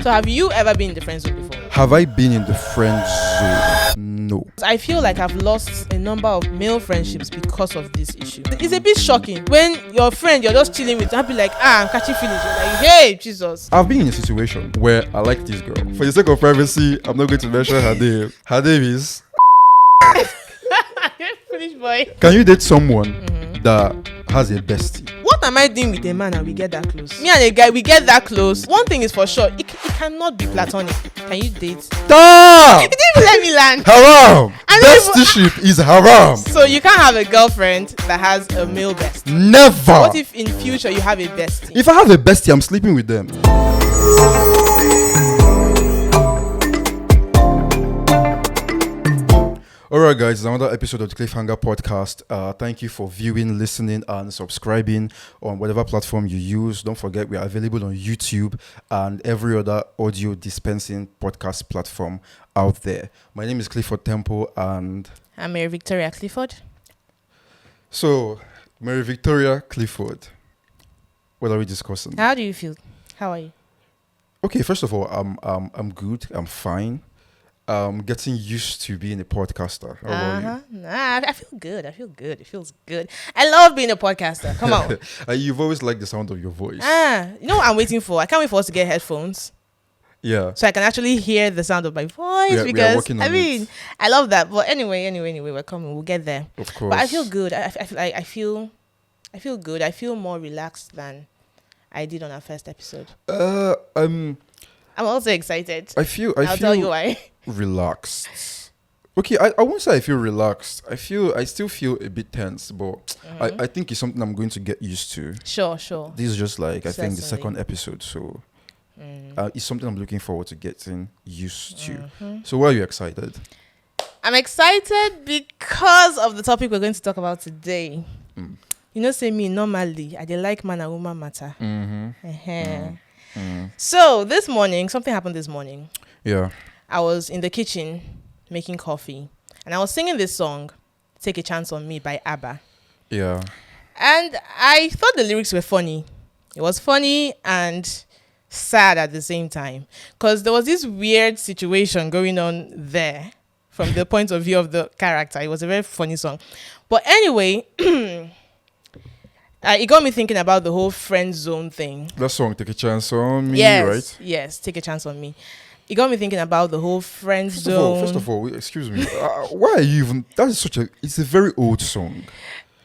So have you ever been in the friend zone before? Have I been in the friend zone? No. I feel like I've lost a number of male friendships because of this issue. It's a bit shocking when your friend you're just chilling with, I'll be like, I'm catching feelings. You're like, hey, Jesus. I've been in a situation where I like this girl. For the sake of privacy, I'm not going to mention her name. Her name is... Foolish boy. Can you date someone that has a bestie? What am I doing with a man and we get that close? Me and a guy, we get that close. One thing is for sure, it cannot be platonic. Can you date? Stop! You didn't even let me land. Haram! Bestiship is haram. So you can't have a girlfriend that has a male bestie. Never. What if in future you have a bestie? If I have a bestie, I'm sleeping with them. Alright guys, it's another episode of the Cliffhanger podcast. Thank you for viewing, listening and subscribing on whatever platform you use. Don't forget we are available on YouTube and every other audio dispensing podcast platform out there. My name is Clifford Temple and... I'm Mary Victoria Clifford. So, Mary Victoria Clifford, what are we discussing? How do you feel? How are you? Okay, first of all, I'm good. I'm fine. Getting used to being a podcaster. How about you? I feel good. It feels good. I love being a podcaster. Come on. You've always liked the sound of your voice. You know what I'm waiting for? I can't wait for us to get headphones. Yeah. So I can actually hear the sound of my voice because I love that. But anyway, we're coming. We'll get there. Of course. But I feel good. I feel good. I feel more relaxed than I did on our first episode. I'm also excited. I'll tell you why. Relaxed. Okay, I won't say I feel relaxed. I still feel a bit tense, but I think it's something I'm going to get used to. Sure. This is just like I think the second episode, so it's something I'm looking forward to getting used to. So why are you excited? I'm excited because of the topic we're going to talk about today. You know, say me normally I dey like man and woman matter. So this morning, something happened this morning. Yeah. I was in the kitchen making coffee and I was singing this song, Take a Chance on Me by ABBA. Yeah. And I thought the lyrics were funny. It was funny and sad at the same time because there was this weird situation going on there from the point of view of the character. It was a very funny song. But anyway, it got me thinking about the whole friend zone thing. That song, Take a Chance on Me, right? Yes, Take a Chance on Me. It got me thinking about the whole friend zone. First of all, excuse me. Why are you even... It's a very old song.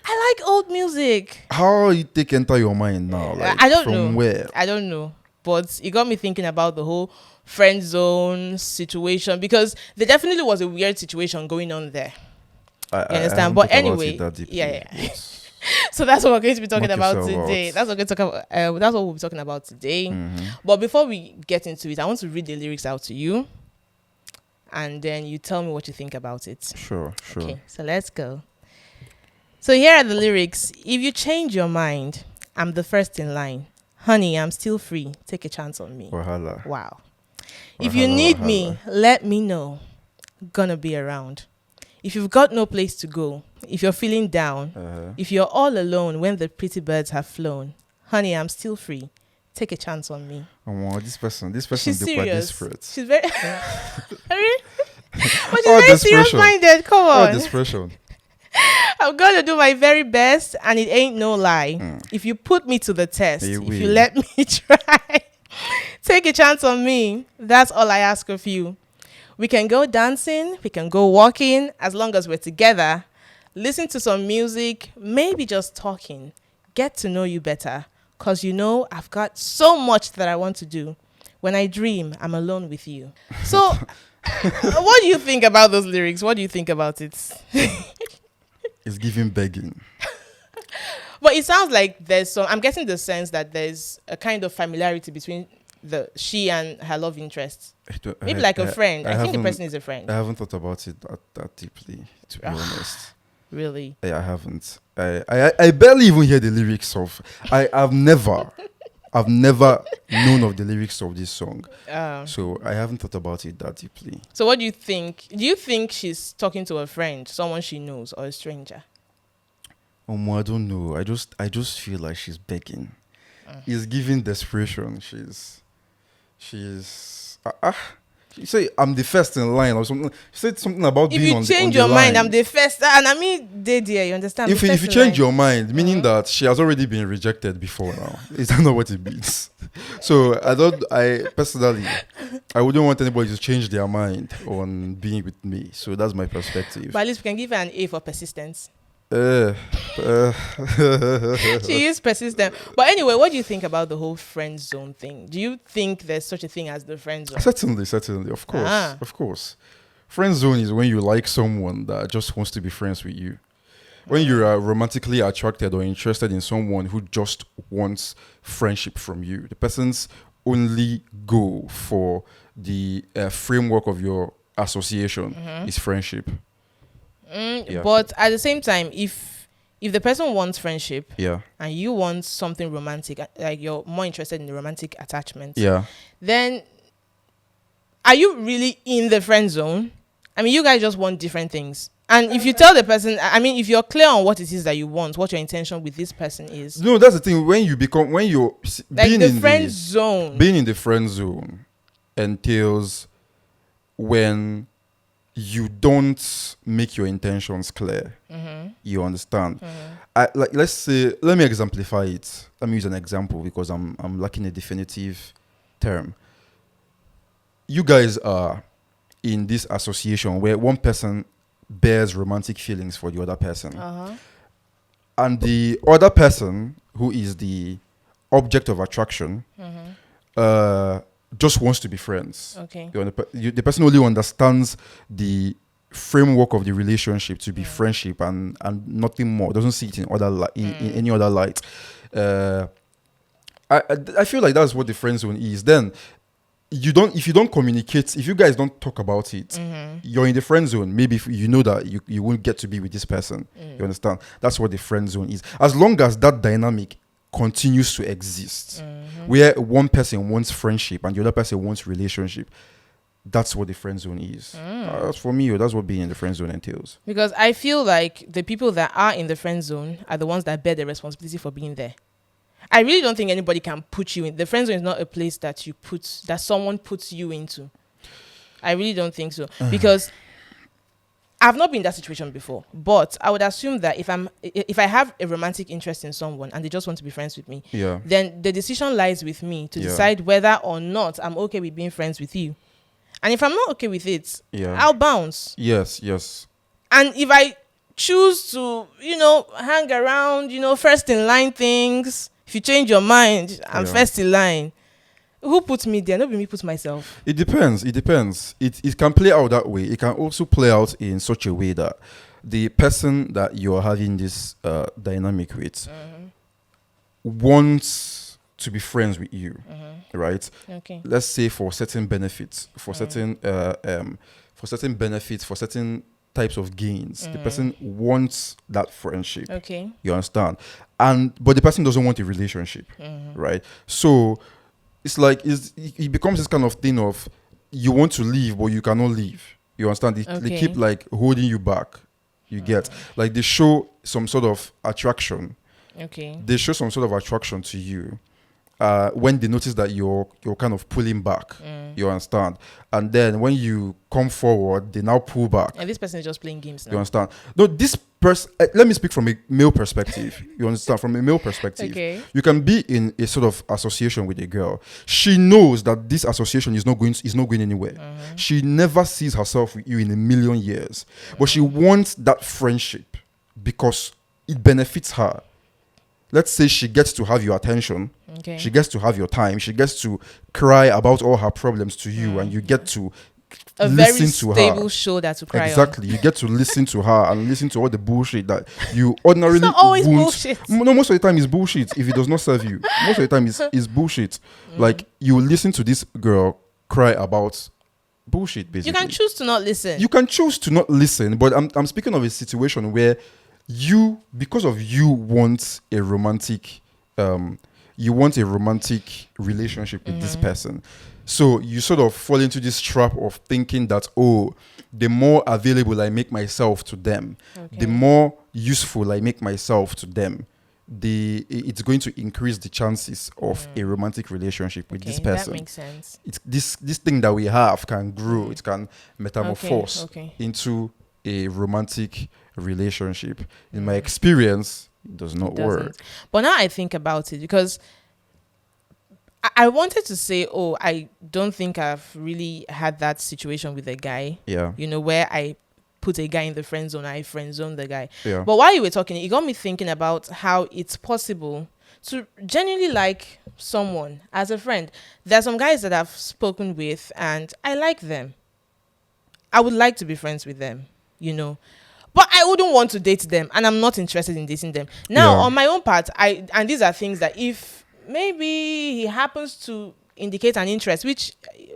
I like old music. How you take enter your mind now? Like, I don't from know. Where? I don't know. But it got me thinking about the whole friend zone situation because there definitely was a weird situation going on there. You understand? But anyway, yeah. So that's what we're going to be talking about today. That's what we'll be talking about today. But before we get into it, I want to read the lyrics out to you, and then you tell me what you think about it. Sure. Okay, so let's go. So here are the lyrics. If you change your mind, I'm the first in line. Honey, I'm still free. Take a chance on me. Wahala. Wow. If you need me, let me know. Gonna be around. If you've got no place to go, if you're feeling down, if you're all alone when the pretty birds have flown, honey, I'm still free. Take a chance on me. Oh, this person She's serious. Desperate. She's very... But she's very serious-minded. Come on. Desperation. I'm going to do my very best, and it ain't no lie. If you put me to the test, if you let me try, take a chance on me. That's all I ask of you. We can go dancing, we can go walking, as long as we're together. Listen to some music, maybe just talking. Get to know you better, because you know I've got so much that I want to do. When I dream, I'm alone with you. So, what do you think about those lyrics? What do you think about it? It's giving begging. But it sounds like I'm getting the sense that there's a kind of familiarity between she and her love interest. Maybe like a friend. I think the person is a friend. I haven't thought about it that deeply, to be honest. Really? I haven't. I barely even hear the lyrics of... I've never known of the lyrics of this song. So I haven't thought about it that deeply. So what do you think? Do you think she's talking to a friend, someone she knows, or a stranger? I don't know. I just feel like she's begging. It's giving desperation. She's you say I'm the first in line or something. She said something about If being you on change the your mind, line. I'm the first. And I mean, they dear, you understand? If you change your mind, meaning that she has already been rejected before now. Is that not what it means? So I personally, I wouldn't want anybody to change their mind on being with me. So that's my perspective. But at least we can give her an A for persistence. Uh, uh, She is persistent. But anyway, what do you think about the whole friend zone thing? Do you think there's such a thing as the friend zone? certainly, of course. Friend zone is when you like someone that just wants to be friends with you. When you are romantically attracted or interested in someone who just wants friendship from you, the person's only goal for the framework of your association is friendship. Yeah. But at the same time, if the person wants friendship, Yeah. and you want something romantic, like you're more interested in the romantic attachment, Yeah. then are you really in the friend zone? I mean, you guys just want different things. And if you tell the person, I mean, if you're clear on what it is that you want, what your intention with this person is, No, that's the thing. When you're like being the in friend zone. being in the friend zone entails when you don't make your intentions clear. You understand? Let me exemplify it. Let me use an example because I'm lacking a definitive term. You guys are in this association where one person bears romantic feelings for the other person, and the other person, who is the object of attraction, just wants to be friends. Okay. The person only understands the framework of the relationship to be friendship and nothing more. Doesn't see it in any other light. I feel like that's what the friend zone is. Then if you don't communicate, if you guys don't talk about it, you're in the friend zone. Maybe if you know that you won't get to be with this person. You understand? That's what the friend zone is. As long as that dynamic continues to exist, where one person wants friendship and the other person wants relationship, that's what the friend zone is. For me, that's what being in the friend zone entails. Because I feel like the people that are in the friend zone are the ones that bear the responsibility for being there. I really don't think anybody can put you in. The friend zone is not a place that someone puts you into. I really don't think so. Because I've not been in that situation before, but I would assume that if I have a romantic interest in someone and they just want to be friends with me, then the decision lies with me to decide whether or not I'm okay with being friends with you. And if I'm not okay with it, I'll bounce. Yes. And if I choose to, hang around, first in line things, if you change your mind, I'm first in line. Who puts me there? Nobody me puts myself. It depends. It can play out that way. It can also play out in such a way that the person that you're having this dynamic with wants to be friends with you, right? Okay. Let's say for certain benefits, for certain types of gains, the person wants that friendship. Okay. You understand? But the person doesn't want a relationship, right? So it's like it becomes this kind of thing of you want to leave but you cannot leave. You understand? They keep like holding you back. You get like they show some sort of attraction. Okay. They show some sort of attraction to you when they notice that you're kind of pulling back. You understand? And then when you come forward, they now pull back. And this person is just playing games now. You understand? No, this person. Let me speak from a male perspective. You understand? From a male perspective, you can be in a sort of association with a girl. She knows that this association is not going anywhere. She never sees herself with you in a million years, but she wants that friendship because it benefits her. Let's say she gets to have your attention. Okay. She gets to have your time. She gets to cry about all her problems to you, and you get to listen to her. A very stable shoulder to cry on. Exactly. You get to listen to her and listen to all the bullshit that you ordinarily It's not always won't. bullshit. No, most of the time it's bullshit if it does not serve you. Most of the time it's bullshit. Like you listen to this girl cry about bullshit, basically. You can choose to not listen. You can choose to not listen, but I'm speaking of a situation where because of you want a romantic relationship with this person. So you sort of fall into this trap of thinking that, the more available I make myself to them, the more useful I make myself to them, it's going to increase the chances of a romantic relationship with this person. That makes sense. It's this thing that we have can grow. It can metamorphose into a romantic relationship. In my experience, it does not work. But now I think about it, because I wanted to say, I don't think I've really had that situation with a guy. Yeah. Where I put a guy in the friend zone, I friend zone the guy. Yeah. But while you were talking, it got me thinking about how it's possible to genuinely like someone as a friend. There are some guys that I've spoken with and I like them. I would like to be friends with them, but I wouldn't want to date them, and I'm not interested in dating them. Now, on my own part, and these are things that if maybe he happens to indicate an interest, which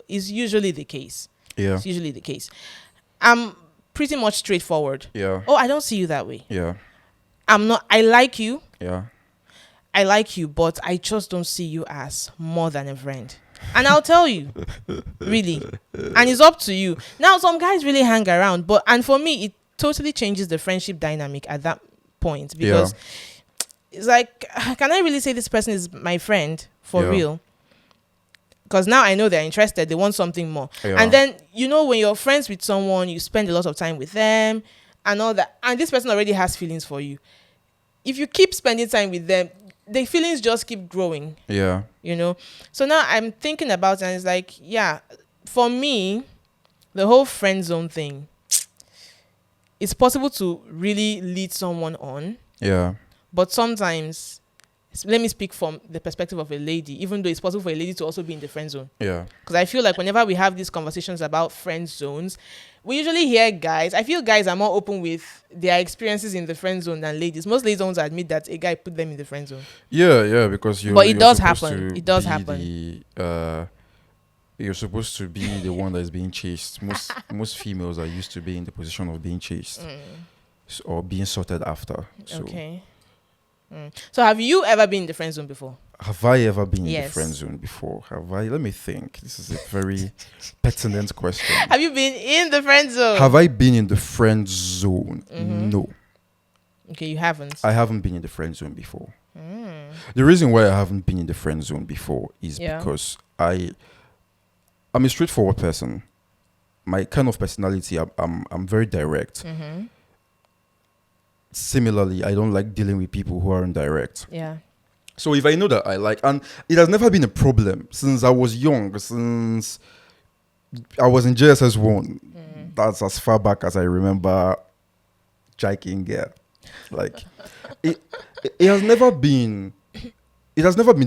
is usually the case. Yeah. It's usually the case. I'm pretty much straightforward. Yeah. I don't see you that way. Yeah. I like you. Yeah. I like you, but I just don't see you as more than a friend. And I'll tell you, really. And it's up to you. Now, some guys really hang around, and for me, it totally changes the friendship dynamic at that point, because it's like, can I really say this person is my friend for real? Because now I know they're interested, they want something more. And then, when you're friends with someone, you spend a lot of time with them and all that, and this person already has feelings for you. If you keep spending time with them, the feelings just keep growing. Yeah. So now I'm thinking about it, and it's like, for me, the whole friend zone thing, it's possible to really lead someone on. Yeah. But sometimes, let me speak from the perspective of a lady, even though it's possible for a lady to also be in the friend zone. Yeah. Because I feel like whenever we have these conversations about friend zones, we usually hear guys. I feel guys are more open with their experiences in the friend zone than ladies. Most ladies don't admit that a guy put them in the friend zone. Yeah, because but it does happen. It does happen. You're supposed to be the one that is being chased. Most females are used to being in the position of being chased or being sorted after. So. Okay. So have you ever been in the friend zone before? Have I ever been in the friend zone before? Have I? Let me think. This is a very pertinent question. Have you been in the friend zone? Have I been in the friend zone? No. Okay, you haven't. I haven't been in the friend zone before. The reason why I haven't been in the friend zone before is because I'm a straightforward person. My kind of personality, I'm very direct. Similarly, I don't like dealing with people who aren't direct. Yeah. So if I know that I like, and it has never been a problem since I was young, since I was in JSS 1. That's as far back as I remember jiking there. Like, it has never been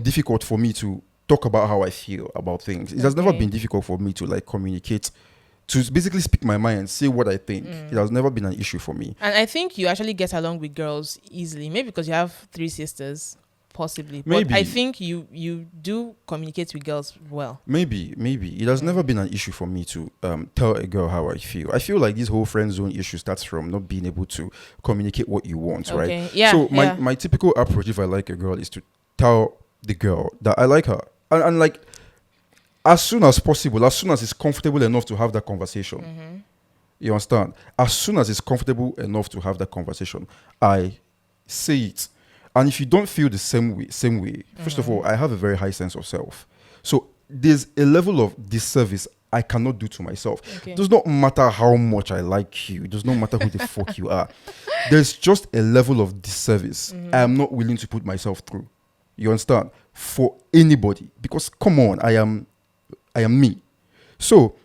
difficult for me to talk about how I feel about things. It has never been difficult for me to like communicate, to basically speak my mind, say what I think. It has never been an issue for me. And I think you actually get along with girls easily, maybe because you have 3 sisters, possibly. Maybe. But I think you do communicate with girls well. Maybe. It has never been an issue for me to tell a girl how I feel. I feel like this whole friend zone issue starts from not being able to communicate what you want, right? Yeah, so my typical approach if I like a girl is to tell the girl that I like her. And like, as soon as possible, as soon as it's comfortable enough to have that conversation, you understand? As soon as it's comfortable enough to have that conversation, I say it. And if you don't feel the same way, first of all, I have a very high sense of self. So there's a level of disservice I cannot do to myself. It does not matter how much I like you. It does not matter who the fuck you are. There's just a level of disservice I am not willing to put myself through. You understand? For anybody. Because come on, I am me. So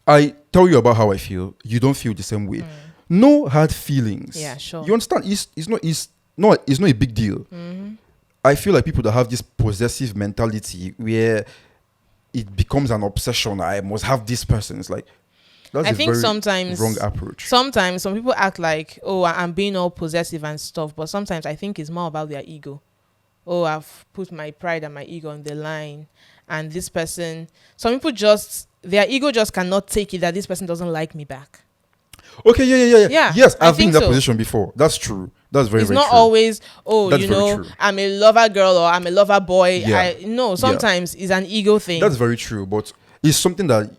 I tell you about how I feel. You don't feel the same way. No hard feelings. Yeah, sure. You understand? It's not a big deal. I feel like people that have this possessive mentality where it becomes an obsession. I must have this person. It's like, that's sometimes wrong approach. Sometimes some people act like, I'm being all possessive and stuff. But sometimes I think it's more about their ego. I've put my pride and my ego on the line. And this person, some people their ego just cannot take it that this person doesn't like me back. Okay, yeah. Yes, I've been in that so. Position before. That's true. That's very, it's very not true. Always, true. I'm a lover girl or I'm a lover boy. Yeah. Sometimes it's an ego thing. That's very true, but it's something that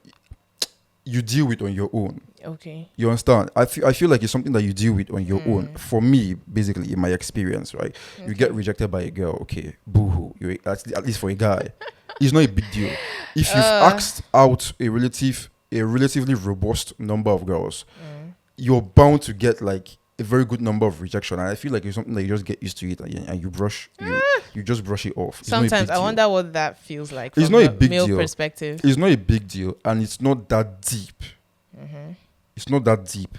you deal with on your own. Okay. You understand? I feel like it's something that you deal with on your own. For me, basically, in my experience, right? You get rejected by a girl, okay, boo-hoo. At least for a guy, it's not a big deal. If you've asked out a relatively robust number of girls, you're bound to get like a very good number of rejection. And I feel like it's something that you just get used to it and you just brush it off. It's Sometimes I wonder what that feels like it's from not a a big male deal. perspective. It's not a big deal, and it's not that deep. It's not that deep.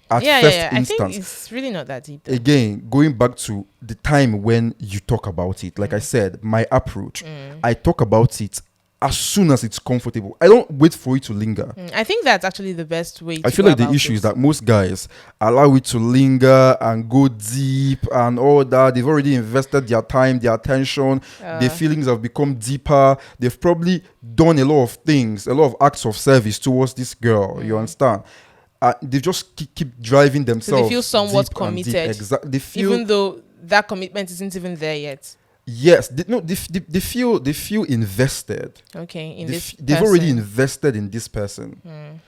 At first I instance, think it's really not that deep though. again, going back to the time when you talk about it, like I said, my approach, I talk about it as soon as it's comfortable. I don't wait for it to linger. I think that's actually the best way to I feel go like the about issue it. is that most guys allow it to linger and go deep and all that. They've already invested their time, their attention. Their feelings have become deeper. They've probably done a lot of things, a lot of acts of service towards this girl. You understand? They just keep driving themselves. So they feel somewhat deep and deep. committed. Exactly. They feel, even though that commitment isn't even there yet. yes, they feel invested. Okay, in They've already invested in this person.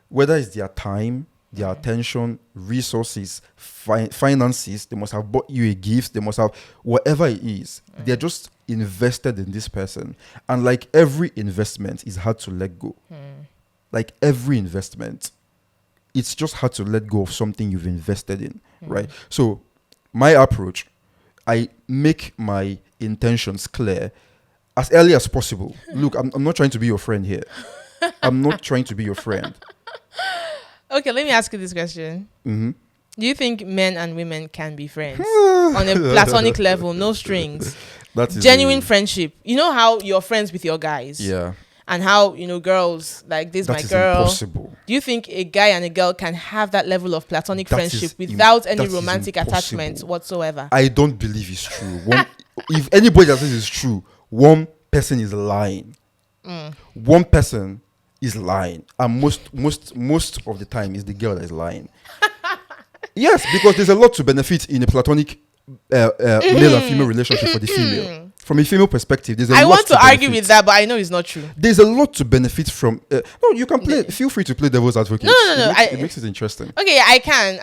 Whether it's their time, their attention, resources, finances, they must have bought you a gift, they must have whatever it is. They're just invested in this person. And like every investment is hard to let go. Like every investment, it's just hard to let go of something you've invested in, right? So my approach, I make my intentions clear as early as possible. Look, I'm not trying to be your friend here. I'm not trying to be your friend. Okay, let me ask you this question. Do you think men and women can be friends on a platonic level, no strings? That is genuine friendship. You know how you're friends with your guys? Yeah. And how, girls, like this, That my is girl. impossible. Do you think a guy and a girl can have that level of platonic That friendship is without any that is romantic impossible. attachment whatsoever? I don't believe it's true. If anybody that says it's true, one person is lying. One person is lying, and most of the time is the girl that is lying. Yes, because there's a lot to benefit in a platonic male and female relationship for the female. From a female perspective, there's a lot. I want to argue benefit. with that, but I know it's not true. There's a lot to benefit from. No, you can play. Feel free to play devil's advocate. No. It makes it interesting. Okay, yeah, I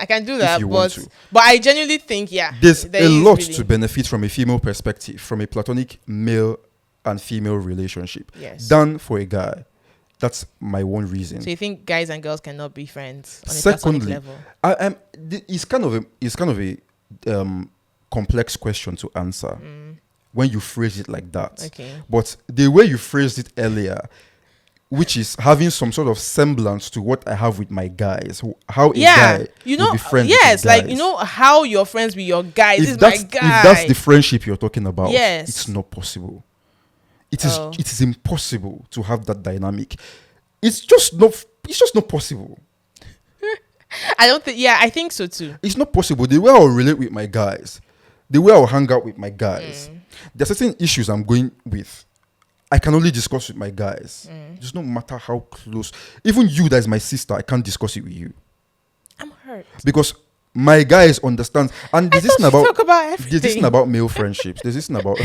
can do that, you want but I genuinely think, there's there a is lot really to benefit from a female perspective, from a platonic male and female relationship. Yes. Than for a guy. That's my one reason. So you think guys and girls cannot be friends on a Secondly, platonic level? it's kind of a complex question to answer when you phrase it like that. Okay. But the way you phrased it earlier, which is having some sort of semblance to what I have with my guys, how a guy would be friends with his like guys. how you're friends with your guys. This is my guy. If that's the friendship you're talking about, Yes. it's not possible. It is impossible to have that dynamic. It's just not possible. I think so too. It's not possible. The way I'll relate with my guys, the way I'll hang out with my guys, there are certain issues I'm going with. I can only discuss with my guys. Just no matter how close. Even you, that is my sister, I can't discuss it with you. I'm hurt. Because my guys understand. And there's this thing about talk about everything. There's this thing about male friendships. There's this thing about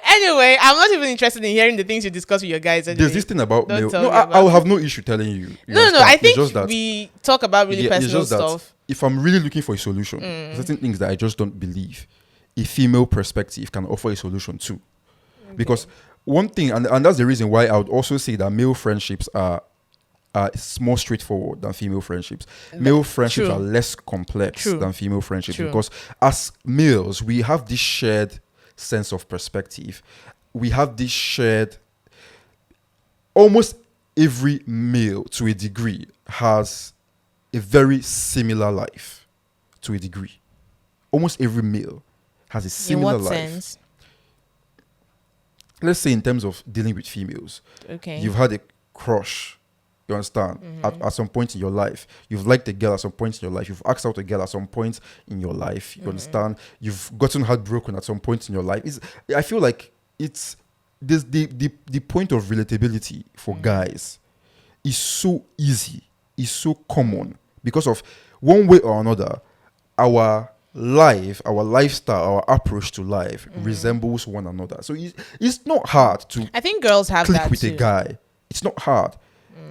Anyway, I'm not even interested in hearing the things you discuss with your guys. Anyway. There's this thing about Don't male. tell No, me I about will it. have no issue telling you. No. I think just that we talk about really it's personal just that stuff. if I'm really looking for a solution, certain things that I just don't believe a female perspective can offer a solution to. Okay. Because one thing, and that's the reason why I would also say that male friendships are more straightforward than female friendships. Male friendships are less complex than female friendships because as males, we have this shared sense of perspective. We have this shared, almost every male to a degree has a very similar life to a degree. Almost every male has a similar life. In what sense? Let's say in terms of dealing with females. Okay. You've had a crush. You understand? At some point in your life. You've liked a girl at some point in your life. You've asked out a girl at some point in your life. You understand? You've gotten heartbroken at some point in your life. I feel like it's this the point of relatability for guys is so easy, is so common because of one way or another, our life, our lifestyle, our approach to life resembles one another. So it's not hard to I think girls have click that with too. a guy. It's not hard.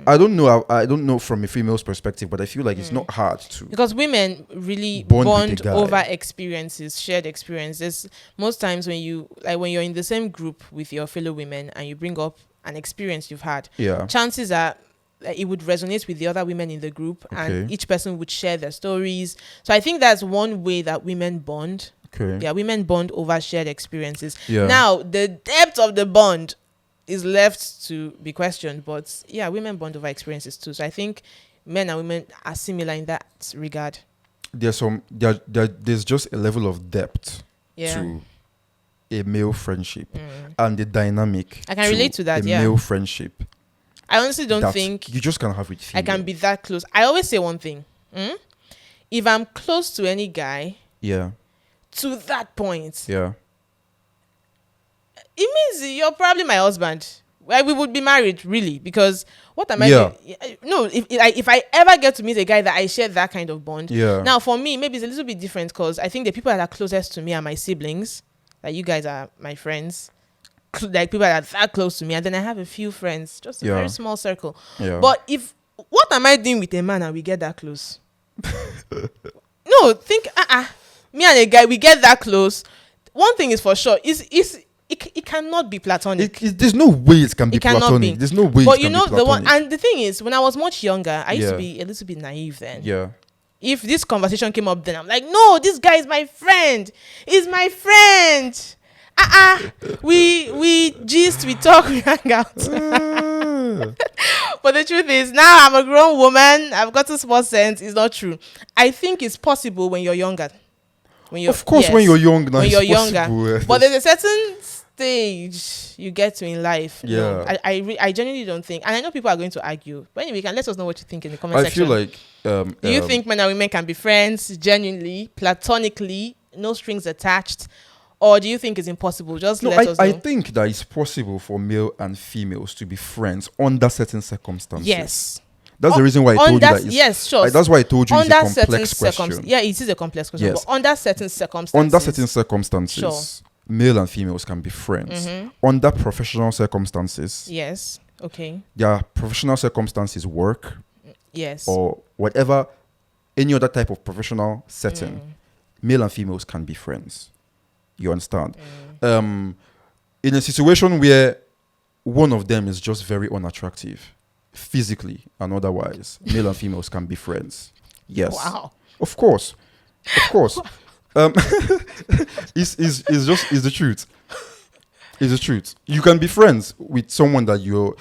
I don't know. I don't know from a female's perspective, but I feel like it's not hard to, because women really Bond with bond a guy. over experiences, shared experiences. Most times when you're in the same group with your fellow women and you bring up an experience you've had, Yeah. chances are it would resonate with the other women in the group, Okay. and each person would share their stories. So I think that's one way that women bond. Okay. Yeah, women bond over shared experiences. Yeah. Now, the depth of the bond is left to be questioned, but yeah, women bond over experiences too. So I think men and women are similar in that regard. There's just a level of depth Yeah. to a male friendship and the dynamic. I can relate to that, a yeah. male friendship. I honestly don't that think you just can't have with female. I can be that close. I always say one thing. If I'm close to any guy, Yeah. to that point, Yeah. it means you're probably my husband. Well, we would be married, really, because what am I Yeah. doing? No, if I ever get to meet a guy that I share that kind of bond, Yeah. now for me, maybe it's a little bit different because I think the people that are closest to me are my siblings. Like you guys are my friends. Like people that are that close to me, and then I have a few friends, just a Yeah. very small circle. Yeah. But what am I doing with a man and we get that close? No, think me and a guy, we get that close. One thing is for sure, it cannot be platonic. There's no way it can be It cannot platonic. be. There's no way But it you can know be the one, platonic. and the thing is, when I was much younger, I used Yeah. to be a little bit naive then. Yeah. If this conversation came up, then I'm like, no, this guy is my friend. He's my friend. We gist, we talk, we hang out. But the truth is, now I'm a grown woman. I've got a small sense. It's not true. I think it's possible when you're younger. Of course, when you're young, now when it's you're possible. younger. But there's a certain stage you get to in life. Yeah. No, I genuinely don't think, and I know people are going to argue. But anyway, you can let us know what you think in the comment I section. feel like. Do you think men and women can be friends genuinely, platonically, no strings attached? Or do you think it's impossible? Just let us know. I think that it's possible for male and females to be friends under certain circumstances. Yes. That's the reason why I told you that. Yes, sure. That's why I told you it's a Under certain complex question. circumstances. Yeah, it is a complex question. Yes. But under certain circumstances. Under certain circumstances, Sure. male and females can be friends. Under professional circumstances, Yes. Okay. their professional circumstances, work Yes. or whatever, any other type of professional setting, male and females can be friends. You understand? In a situation where one of them is just very unattractive, physically and otherwise, male and females can be friends. Yes. Wow. Of course. It's the truth. It's the truth. You can be friends with someone that you're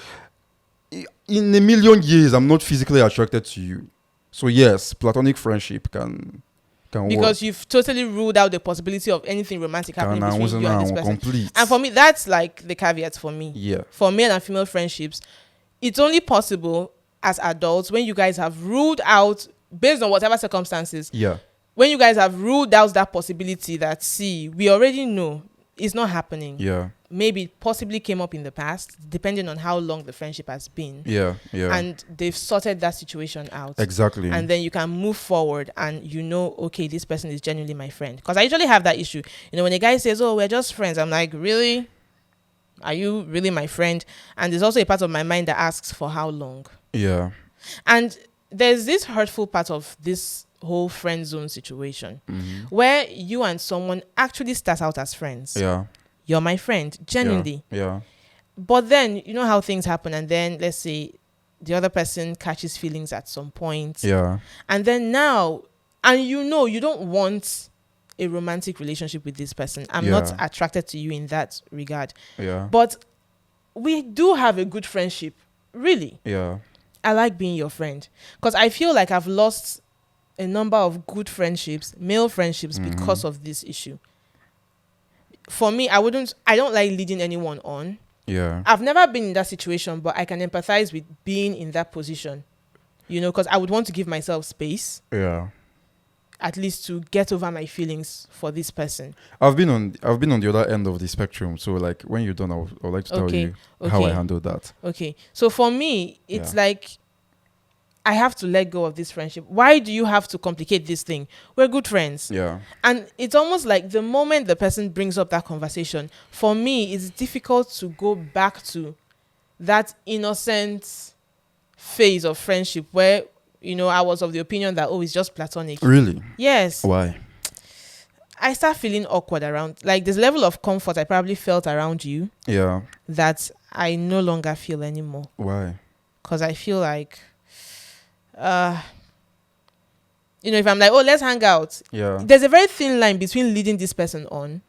in a million years. I'm not physically attracted to you, so yes, platonic friendship can Because work. you've totally ruled out the possibility of anything romantic happening between you and this person. Complete. And for me, that's like the caveat for me. Yeah. For male and female friendships, it's only possible as adults when you guys have ruled out, based on whatever circumstances, Yeah. when you guys have ruled out that possibility that, see, we already know it's not happening. Yeah. Maybe it possibly came up in the past, depending on how long the friendship has been. Yeah. Yeah. And they've sorted that situation out. Exactly. And then you can move forward and you know, okay, this person is genuinely my friend. Because I usually have that issue. You know, when a guy says, oh, we're just friends, I'm like, really? Are you really my friend? And there's also a part of my mind that asks for how long. Yeah. And there's this hurtful part of this whole friend zone situation where you and someone actually start out as friends. Yeah. You're my friend, genuinely. Yeah. But then, you know how things happen. And then, let's say, the other person catches feelings at some point. Yeah. And then now, and you know, you don't want a romantic relationship with this person. I'm not attracted to you in that regard. Yeah. But we do have a good friendship. Really. Yeah. I like being your friend. Because I feel like I've lost a number of good friendships, male friendships, because of this issue. For me, I don't like leading anyone on. Yeah. I've never been in that situation, but I can empathize with being in that position. You know, because I would want to give myself space. Yeah. At least to get over my feelings for this person. I've been on the other end of the spectrum. So like when you're done, I would like to tell you how I handle that. Okay. So for me, it's like I have to let go of this friendship. Why do you have to complicate this thing? We're good friends. Yeah. And it's almost like the moment the person brings up that conversation, for me, it's difficult to go back to that innocent phase of friendship where, I was of the opinion that, it's just platonic. Really? Yes. Why? I start feeling awkward around, like, this level of comfort I probably felt around you. Yeah. That I no longer feel anymore. Why? Because I feel like, if I'm like, let's hang out. Yeah. There's a very thin line between leading this person on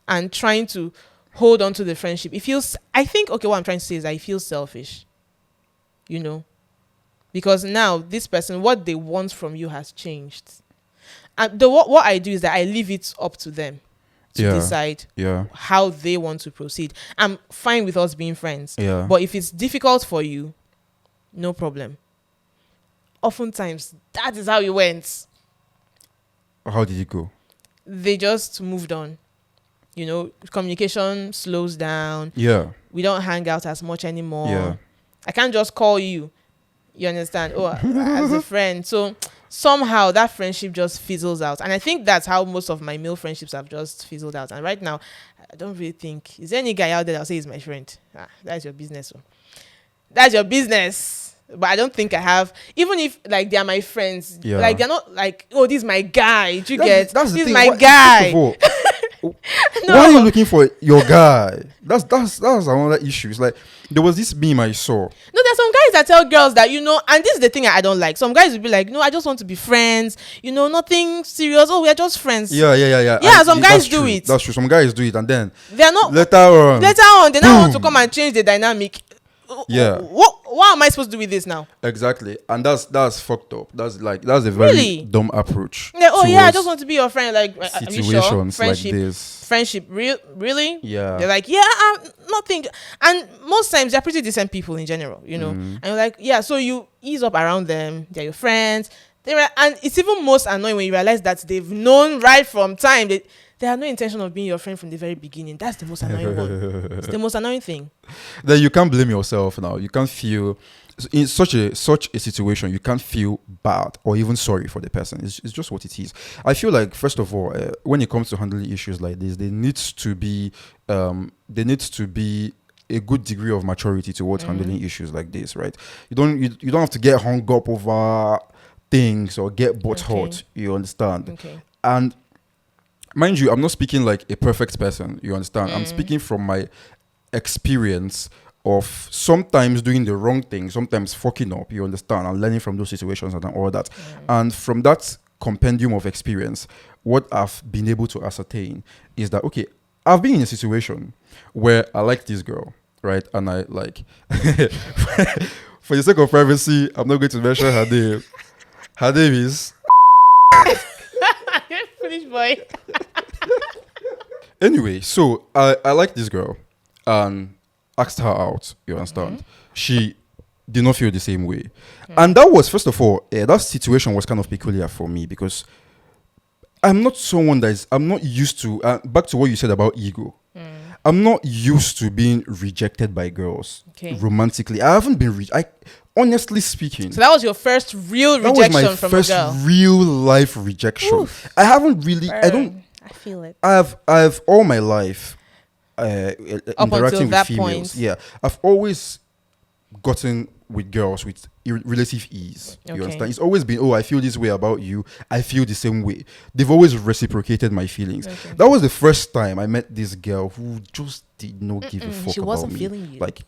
and trying to hold on to the friendship. It feels, I think, okay, what I'm trying to say is I feel selfish. Because now this person, what they want from you has changed. And what I do is that I leave it up to them to decide how they want to proceed. I'm fine with us being friends. Yeah. But if it's difficult for you, no problem. Oftentimes, that is how it went. How did it go? They just moved on. Communication slows down. Yeah. We don't hang out as much anymore. Yeah. I can't just call you. You understand? As a friend. So somehow that friendship just fizzles out. And I think that's how most of my male friendships have just fizzled out. And right now, I don't really think, is there any guy out there that'll say he's my friend? That's your business. That's your business. But I don't think I have, even if like they are my friends, like they're not like, this is my guy. Do you get? That's this the is thing. my guy. No. Why are you looking for your guy? That's another issue. It's like there was this meme I saw. No, there's some guys that tell girls that, and this is the thing I don't like. Some guys will be like, no, I just want to be friends. Nothing serious. Oh, we are just friends. Yeah. Yeah, some guys do it. That's true. Some guys do it, and then they're not later on they now want to come and change the dynamic. Yeah. What am I supposed to do with this now? Exactly, and that's fucked up. That's a very dumb approach. Yeah, I just want to be your friend. Like, situations sure? like this. Friendship, really? Yeah. They're like, I'm nothing. And most times they're pretty decent people in general, And you're like, so you ease up around them. They're your friends. And it's even most annoying when you realize that they've known right from time. They have no intention of being your friend from the very beginning. That's the most annoying one. It's the most annoying thing. Then you can't blame yourself now. You can't feel in such a situation. You can't feel bad or even sorry for the person. It's just what it is. I feel like first of all, when it comes to handling issues like this, there needs to be a good degree of maturity towards handling issues like this, right? You don't have to get hung up over things or get butt hurt. You understand? Okay. And mind you, I'm not speaking like a perfect person. You understand? I'm speaking from my experience of sometimes doing the wrong thing, sometimes fucking up. You understand? And learning from those situations and all that. And from that compendium of experience, what I've been able to ascertain is that, okay, I've been in a situation where I like this girl, right? And I like, for the sake of privacy, I'm not going to mention her name. Her name is... Foolish boy. Anyway, so I like this girl and asked her out. You understand? She did not feel the same way. And that was, first of all, that situation was kind of peculiar for me because I'm not someone I'm not used to, back to what you said about ego. I'm not used to being rejected by girls romantically. I haven't been, honestly speaking. So that was your first real rejection from a girl? That was my first real life rejection. Oof. I haven't really, I feel it. I've all my life interacting with females. Yeah, I've always gotten with girls with relative ease. You understand? It's always been, I feel this way about you. I feel the same way. They've always reciprocated my feelings. That was the first time I met this girl who just did not give a fuck about me. She wasn't feeling you. Like,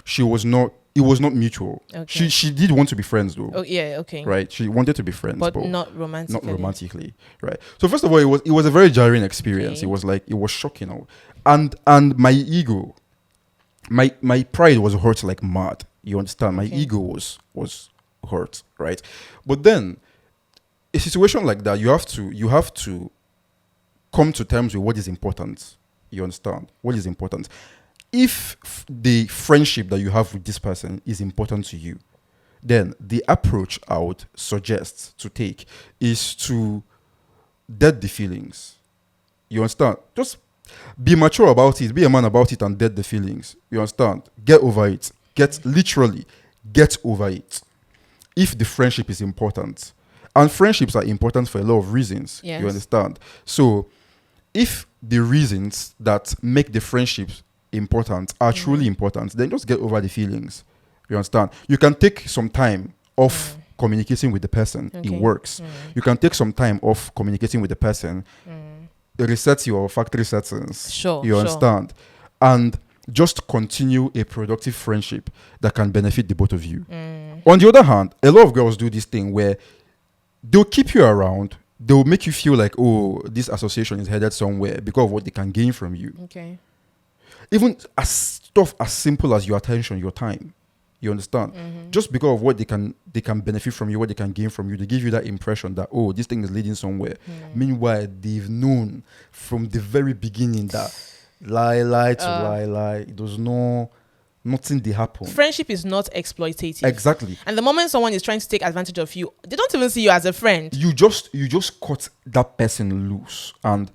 she was not. It was not mutual. She did want to be friends though. Oh yeah, okay. Right, she wanted to be friends, but not romantically. Not romantically, right? So first of all, it was a very jarring experience. It was like, it was shocking, and my ego, my pride was hurt like mad. You understand? My ego was hurt, right? But then, a situation like that, you have to come to terms with what is important. You understand? What is important? If the friendship that you have with this person is important to you, then the approach I would suggest to take is to dead the feelings. You understand? Just be mature about it. Be a man about it and dead the feelings. You understand? Get over it. Literally get over it. If the friendship is important. And friendships are important for a lot of reasons. Yes. You understand? So if the reasons that make the friendships important are truly important, then just get over the feelings. You understand? You can take some time off communicating with the person. Okay. It works. You can take some time off communicating with the person. Reset your factory settings. Sure. You understand? And just continue a productive friendship that can benefit the both of you. On the other hand, a lot of girls do this thing where they'll keep you around. They'll make you feel like, oh, this association is headed somewhere because of what they can gain from you. Okay. Even as stuff as simple as your attention, your time. You understand? Just because of what they can benefit from you, what they can gain from you, they give you that impression that, oh, this thing is leading somewhere. Meanwhile, they've known from the very beginning that lie to lie. There's nothing they happen. Friendship is not exploitative. Exactly. And the moment someone is trying to take advantage of you, they don't even see you as a friend. You just cut that person loose and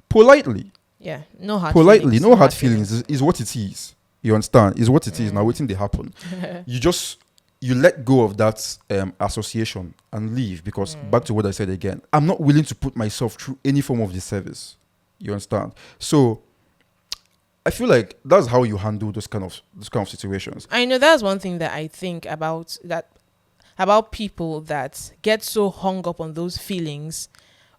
politely. Yeah, no hard Politely, feelings. no hard feelings is what it is. You understand? Is what it is. Now waiting they happen. You let go of that association and leave because back to what I said again, I'm not willing to put myself through any form of disservice. You understand? So I feel like that's how you handle those kind of situations. I know that's one thing that I think about people that get so hung up on those feelings.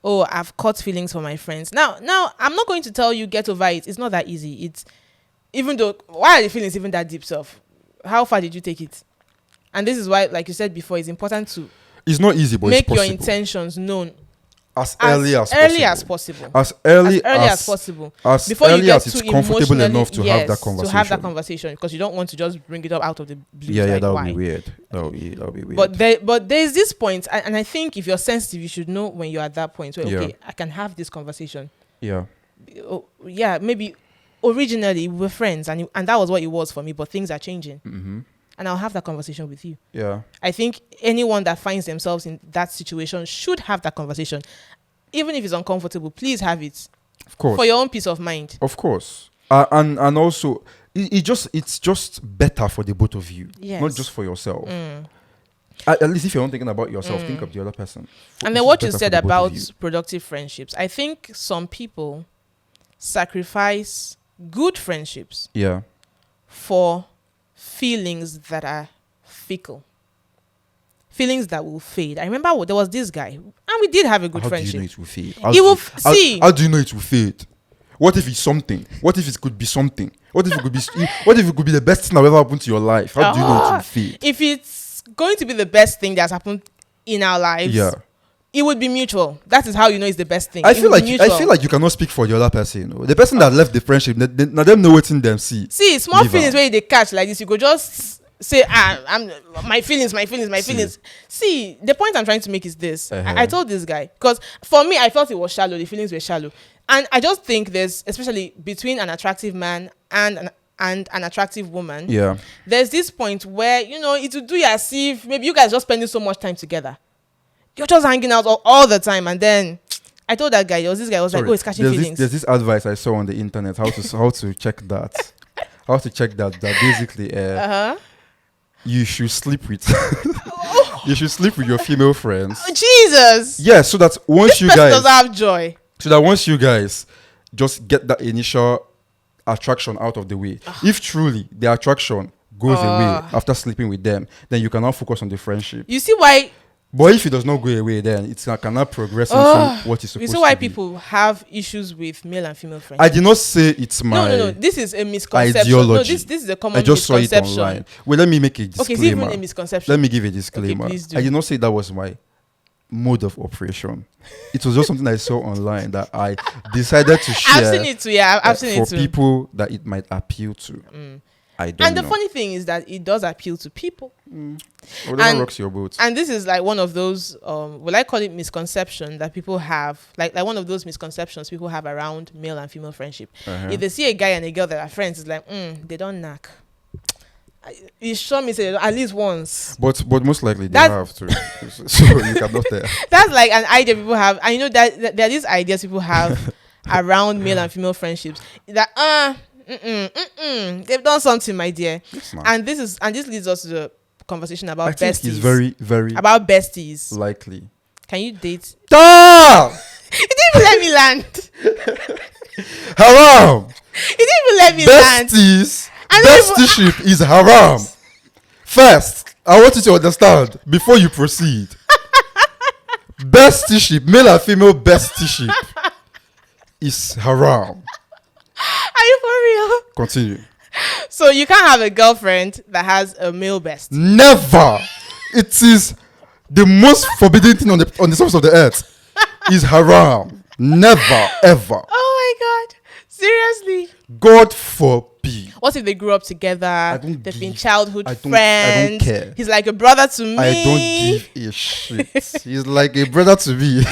Oh, I've caught feelings for my friends. Now, I'm not going to tell you get over it. It's not that easy. It's even though, why are the feelings even that deep, self? How far did you take it? And this is why, like you said before, it's important to it's not easy, but make it's your intentions known as early as possible. As early as possible. As before early you get as it's comfortable enough to have that conversation. To have that conversation, because you don't want to just bring it up out of the blue. Yeah, like, that would why? be weird. That would be weird. But there's this point, and I think if you're sensitive, you should know when you're at that point where, okay, I can have this conversation. Yeah. Yeah, maybe originally we were friends, and that was what it was for me, but things are changing. And I'll have that conversation with you. Yeah. I think anyone that finds themselves in that situation should have that conversation. Even if it's uncomfortable, please have it. Of course. For your own peace of mind. Of course. And also, it's just better for the both of you. Yes. Not just for yourself. At least if you're not thinking about yourself, think of the other person. And then what you said about productive friendships. I think some people sacrifice good friendships for feelings that are fickle. Feelings that will fade. I remember there was this guy, and we did have a good friendship. How do you know it will fade? How do you know it will fade? What if it's something? What if it could be something? What if it could be? What if it could be the best thing that ever happened to your life? How do you know it will fade? If it's going to be the best thing that's happened in our lives, it would be mutual. That is how you know it's the best thing. I feel like you cannot speak for the other person. The person that left the friendship, now them know what's in them. See, small feelings where they catch like this, you go just say, I'm my feelings. See, the point I'm trying to make is this. I told this guy, because for me, I felt it was shallow. The feelings were shallow. And I just think there's, especially between an attractive man and an attractive woman, there's this point where, it will do you as if maybe you guys just spending so much time together. You're just hanging out all the time. And then I told that guy, this guy was like, oh, it's catching feelings. There's this advice I saw on the internet, how to check that. How to check that basically you should sleep with your female friends. Oh, Jesus. Yeah, so that once you guys doesn't have joy. So that once you guys just get that initial attraction out of the way, if truly the attraction goes away after sleeping with them, then you can now focus on the friendship. You see why? But if it does not go away, then it cannot progress into what is supposed to be. You see why people have issues with male and female friends? I did not say it's my No. This is a misconception. Ideology. No, this is a common I just misconception. saw it online. Well, let me make a disclaimer. Okay, it's even a misconception. Let me give a disclaimer. Okay, please do. I did not say that was my mode of operation. It was just something I saw online that I decided to share. I've seen it too. Yeah, I've seen it too. For people that it might appeal to. I don't know. And the funny thing is that it does appeal to people. Whatever rocks your boat. And this is like one of those, will I call it misconception that people have, like one of those misconceptions people have around male and female friendship. If they see a guy and a girl that are friends, it's like, they don't knack. You sure me say at least once. But most likely they have to. So you cannot tell. That's like an idea people have. And that there are these ideas people have around male and female friendships. That they've done something, my dear. And this leads us to the conversation about besties. I think it's very, very about besties. Likely. Can you date? Stop! You didn't even let me land. Haram. You didn't even let me land. Bestieship is haram. First, I want you to understand before you proceed. Bestieship, male and female bestieship is haram. Are you for real? Continue. So you can't have a girlfriend that has a male bestie. Never. It is the most forbidden thing on the surface of the earth. Is haram. Never, ever. Oh my God. Seriously. God forbid. What if they grew up together? They've been childhood friends. I don't care. He's like a brother to me. I don't give a shit. He's like a brother to me.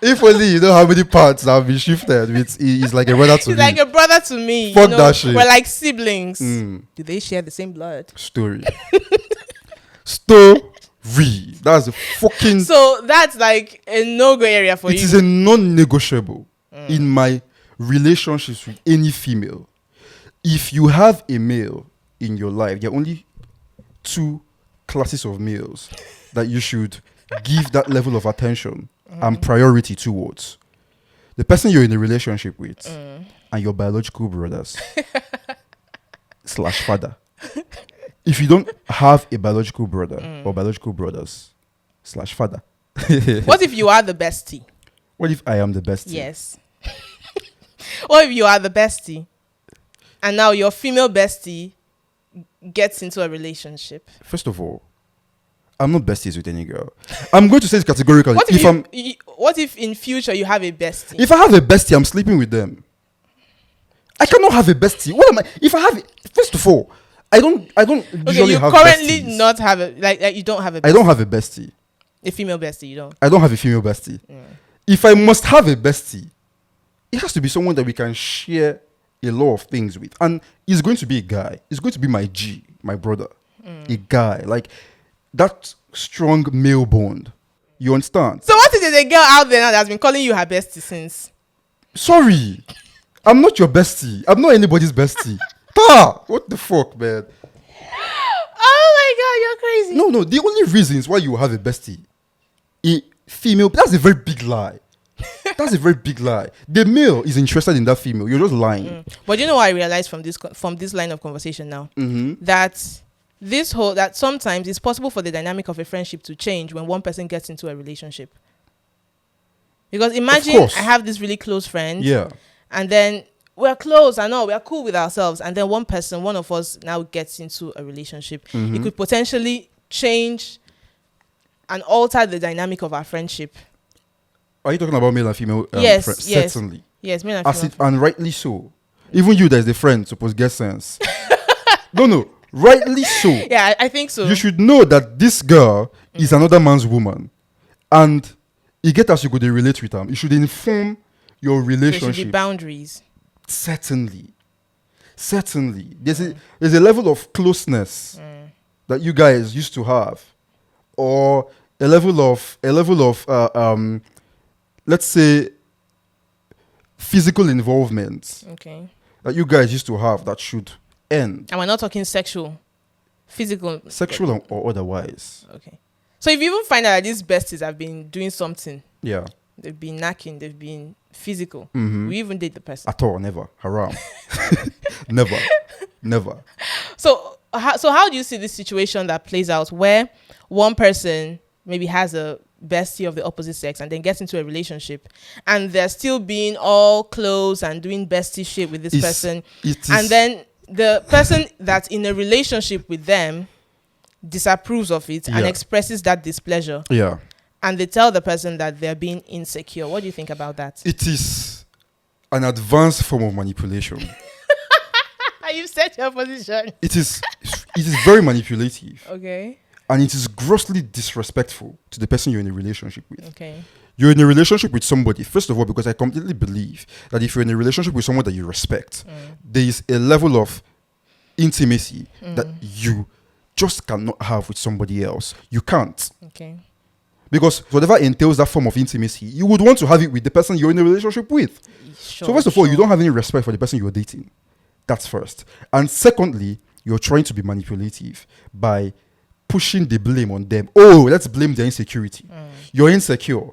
If only you know how many parts have been shifted. He's like a brother to me. He's like a brother to me. Fuck that shit. We're like siblings. Do they share the same blood? Story. Story. That's a fucking... So that's like a no-go area for you. It is a non-negotiable in my relationships with any female. If you have a male in your life, there are only two classes of males that you should give that level of attention and priority towards. The person you're in a relationship with and your biological brothers / father. If you don't have a biological brother or biological brothers / father. What if you are the bestie? What if I am the bestie? Yes. What if you are the bestie and now your female bestie gets into a relationship? First of all, I'm not besties with any girl. I'm going to say this categorically. What if in future you have a bestie? If I have a bestie, I'm sleeping with them. I cannot have a bestie. What am I? If I have it, first of all, I don't usually have besties. You currently not have a like you don't have a bestie. I don't have a bestie. A female bestie, you don't. I don't have a female bestie. If I must have a bestie, it has to be someone that we can share a lot of things with. And he's going to be a guy. He's going to be my G, my brother. A guy. Like that strong male bond. You understand? So what if there's a girl out there now that's been calling you her bestie since? Sorry. I'm not your bestie. I'm not anybody's bestie. What the fuck, man? Oh my God, you're crazy. No. The only reasons why you have a bestie, a female, that's a very big lie. That's a very big lie. The male is interested in that female. You're just lying. But you know what I realized from this line of conversation now? That that sometimes it's possible for the dynamic of a friendship to change when one person gets into a relationship. Because imagine I have this really close friend. Yeah. And then we're close, I know, we're cool with ourselves. And then one of us now gets into a relationship. It could potentially change and alter the dynamic of our friendship. Are you talking about male and female? Yes. Certainly. Yes, male and female. And rightly so. Even you, that is the friend, supposed to get sense. No. Rightly so. Yeah, I think so. You should know that this girl is another man's woman. And you get as you go to relate with them. You should inform your relationship. There should be boundaries. Certainly. There's a level of closeness that you guys used to have. Or a level of let's say physical involvement that you guys used to have that should end. And we're not talking sexual, physical. Sexual or otherwise. Okay. So if you even find out that these besties have been doing something. Yeah. They've been knacking, they've been physical. We even date the person. At all, never. Haram. Never. So how do you see this situation that plays out where one person maybe has a bestie of the opposite sex and then gets into a relationship and they're still being all close and doing bestie shit with this person, and then the person that's in a relationship with them disapproves of it and expresses that displeasure, and they tell the person that they're being insecure? What do you think about that? It is an advanced form of manipulation. You've set your position. It is very manipulative. Okay. And it is grossly disrespectful to the person you're in a relationship with. Okay. You're in a relationship with somebody, first of all, because I completely believe that if you're in a relationship with someone that you respect, there is a level of intimacy that you just cannot have with somebody else. You can't. Okay. Because whatever entails that form of intimacy, you would want to have it with the person you're in a relationship with. Sure, so first of all, you don't have any respect for the person you're dating. That's first. And secondly, you're trying to be manipulative by pushing the blame on them. Oh, let's blame their insecurity. You're insecure.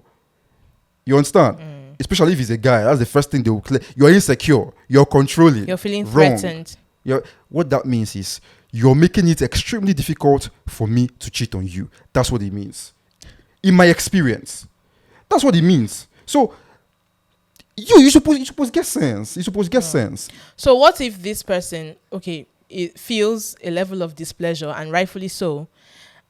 You understand? Especially if he's a guy. That's the first thing they will clear. You're insecure. You're controlling. You're feeling threatened. What that means is you're making it extremely difficult for me to cheat on you. That's what it means. In my experience, that's what it means. So you supposed get sense. You supposed get sense. So what if this person, it feels a level of displeasure, and rightfully so,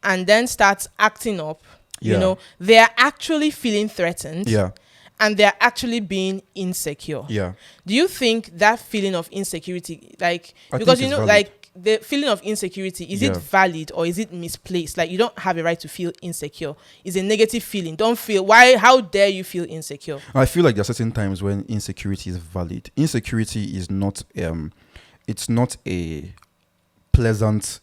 and then starts acting up? They are actually feeling threatened. Yeah. And they're actually being insecure. Yeah. Do you think that feeling of insecurity, the feeling of insecurity, is it valid or is it misplaced? Like, you don't have a right to feel insecure. It's a negative feeling. How dare you feel insecure? I feel like there are certain times when insecurity is valid. Insecurity is not it's not a pleasant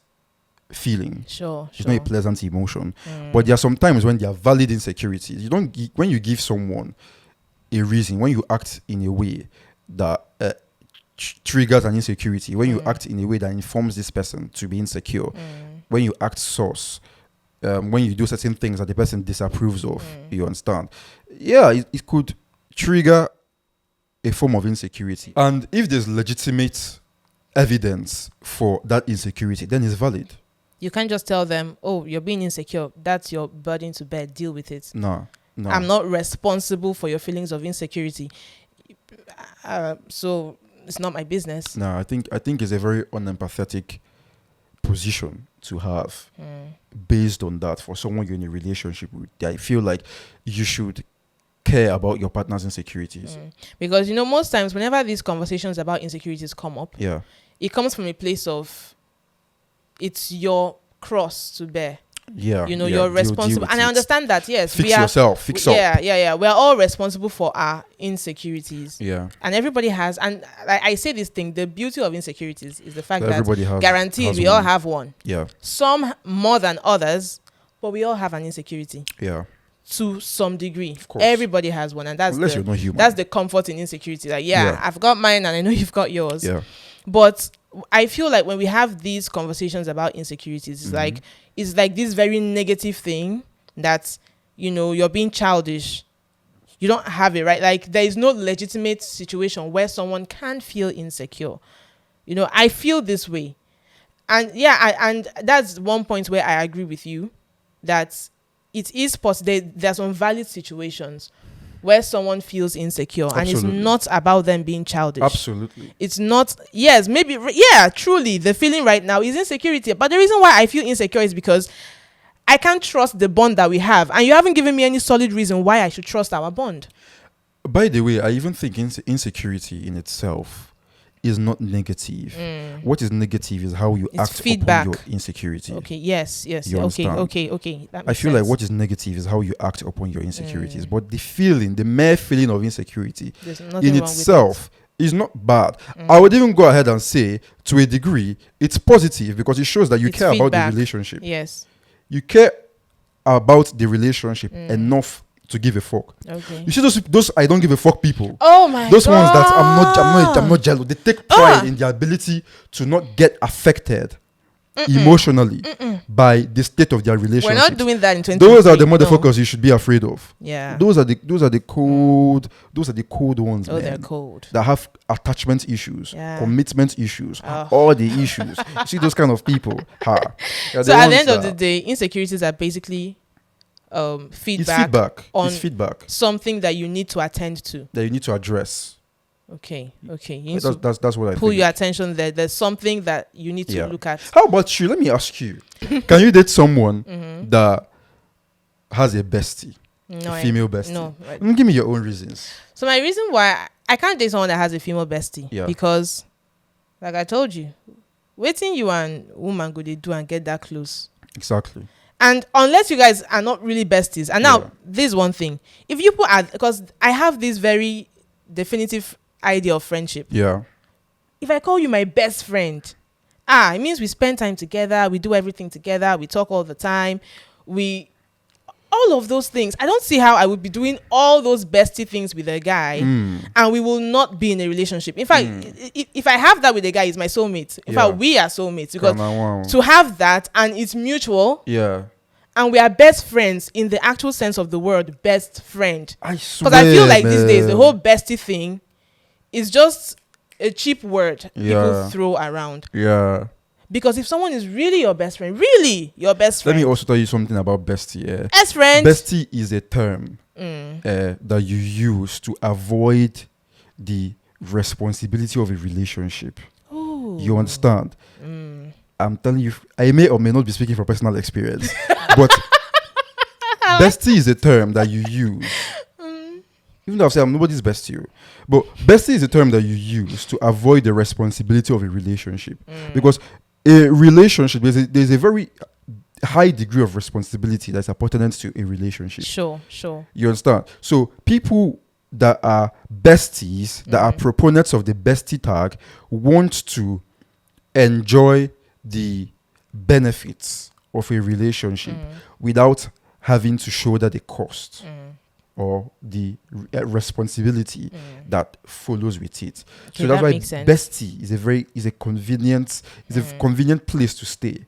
feeling. Sure. It's not a pleasant emotion. But there are some times when there are valid insecurities. When you give someone a reason, when you act in a way that triggers an insecurity, when you act in a way that informs this person to be insecure, when you act source, when you do certain things that the person disapproves of, you understand? Yeah, it could trigger a form of insecurity. And if there's legitimate evidence for that insecurity, then it's valid. You can't just tell them, oh, you're being insecure. That's your burden to bear. Deal with it. No. I'm not responsible for your feelings of insecurity. So it's not my business. No, I think it's a very unempathetic position to have based on that for someone you're in a relationship with. I feel like you should care about your partner's insecurities. Because, most times whenever these conversations about insecurities come up, it comes from a place of it's your cross to bear. You're responsible. And I understand that, yes. Fix yourself. Fix up. Yeah. We're all responsible for our insecurities. Yeah. And everybody has. And I say this thing, the beauty of insecurities is the fact everybody that guaranteed we all have one. Yeah. Some more than others, but we all have an insecurity. Yeah. To some degree. Of course. Everybody has one. And unless you're not human. That's the comfort in insecurity. Like, I've got mine and I know you've got yours. Yeah. But I feel like when we have these conversations about insecurities, it's like this very negative thing that, you're being childish. You don't have it, right? Like, there is no legitimate situation where someone can feel insecure. I feel this way. And and that's one point where I agree with you that it is possible. There's some valid situations where someone feels insecure. Absolutely. And it's not about them being childish. Absolutely. It's not, truly, the feeling right now is insecurity. But the reason why I feel insecure is because I can't trust the bond that we have. And you haven't given me any solid reason why I should trust our bond. By the way, I even think insecurity in itself is not negative. What is negative is how you act upon your insecurity. Okay, yes. You understand? Okay. I feel like what is negative is how you act upon your insecurities. But the mere feeling of insecurity in itself is not bad. I would even go ahead and say, to a degree, it's positive because it shows that you care about the relationship. Yes. You care about the relationship enough to give a fuck. Okay. You see those I don't give a fuck people. Oh my those God. Ones that I'm not jealous. They take pride in their ability to not get affected emotionally by the state of their relationship. We're not doing that in 2020. Those are the motherfuckers you should be afraid of. Yeah. Those are the cold ones. Oh, man, they're cold. that have attachment issues, commitment issues, all the issues. You see those kind of people. So at the end of the day, insecurities are basically feedback on something that you need to attend to, that you need to address. Okay. That's what I think. Pull your attention there. There's something that you need to look at. How about you? Let me ask you. Can you date someone that has a bestie? No, a female bestie? No. Give me your own reasons. So my reason why I can't date someone that has a female bestie, because, like I told you, waiting you and woman go they do and get that close. Exactly. And unless you guys are not really besties, and now this is one thing. If you put because I have this very definitive idea of friendship. Yeah. If I call you my best friend, it means we spend time together, we do everything together, we talk all the time, all of those things. I don't see how I would be doing all those bestie things with a guy and we will not be in a relationship. In fact, if I have that with a guy, he's my soulmate. In fact, we are soulmates, because to have that and it's mutual. Yeah. And we are best friends in the actual sense of the word best friend. I swear, because I feel like these days the whole bestie thing is just a cheap word people throw around. Yeah. Because if someone is really your best friend, really your best friend. Let me also tell you something about bestie. Best friend. Bestie is a term that you use to avoid the responsibility of a relationship. Ooh. You understand? I'm telling you, I may or may not be speaking from personal experience, but bestie is a term that you use. Even though I've said I'm nobody's bestie, but bestie is a term that you use to avoid the responsibility of a relationship. Because a relationship, there's a very high degree of responsibility that's pertinent to a relationship. Sure. You understand? So people that are besties, that are proponents of the bestie tag, want to enjoy the benefits of a relationship without having to shoulder the cost or the responsibility that follows with it. Okay, so that's why makes sense. bestie is a convenient place to stay.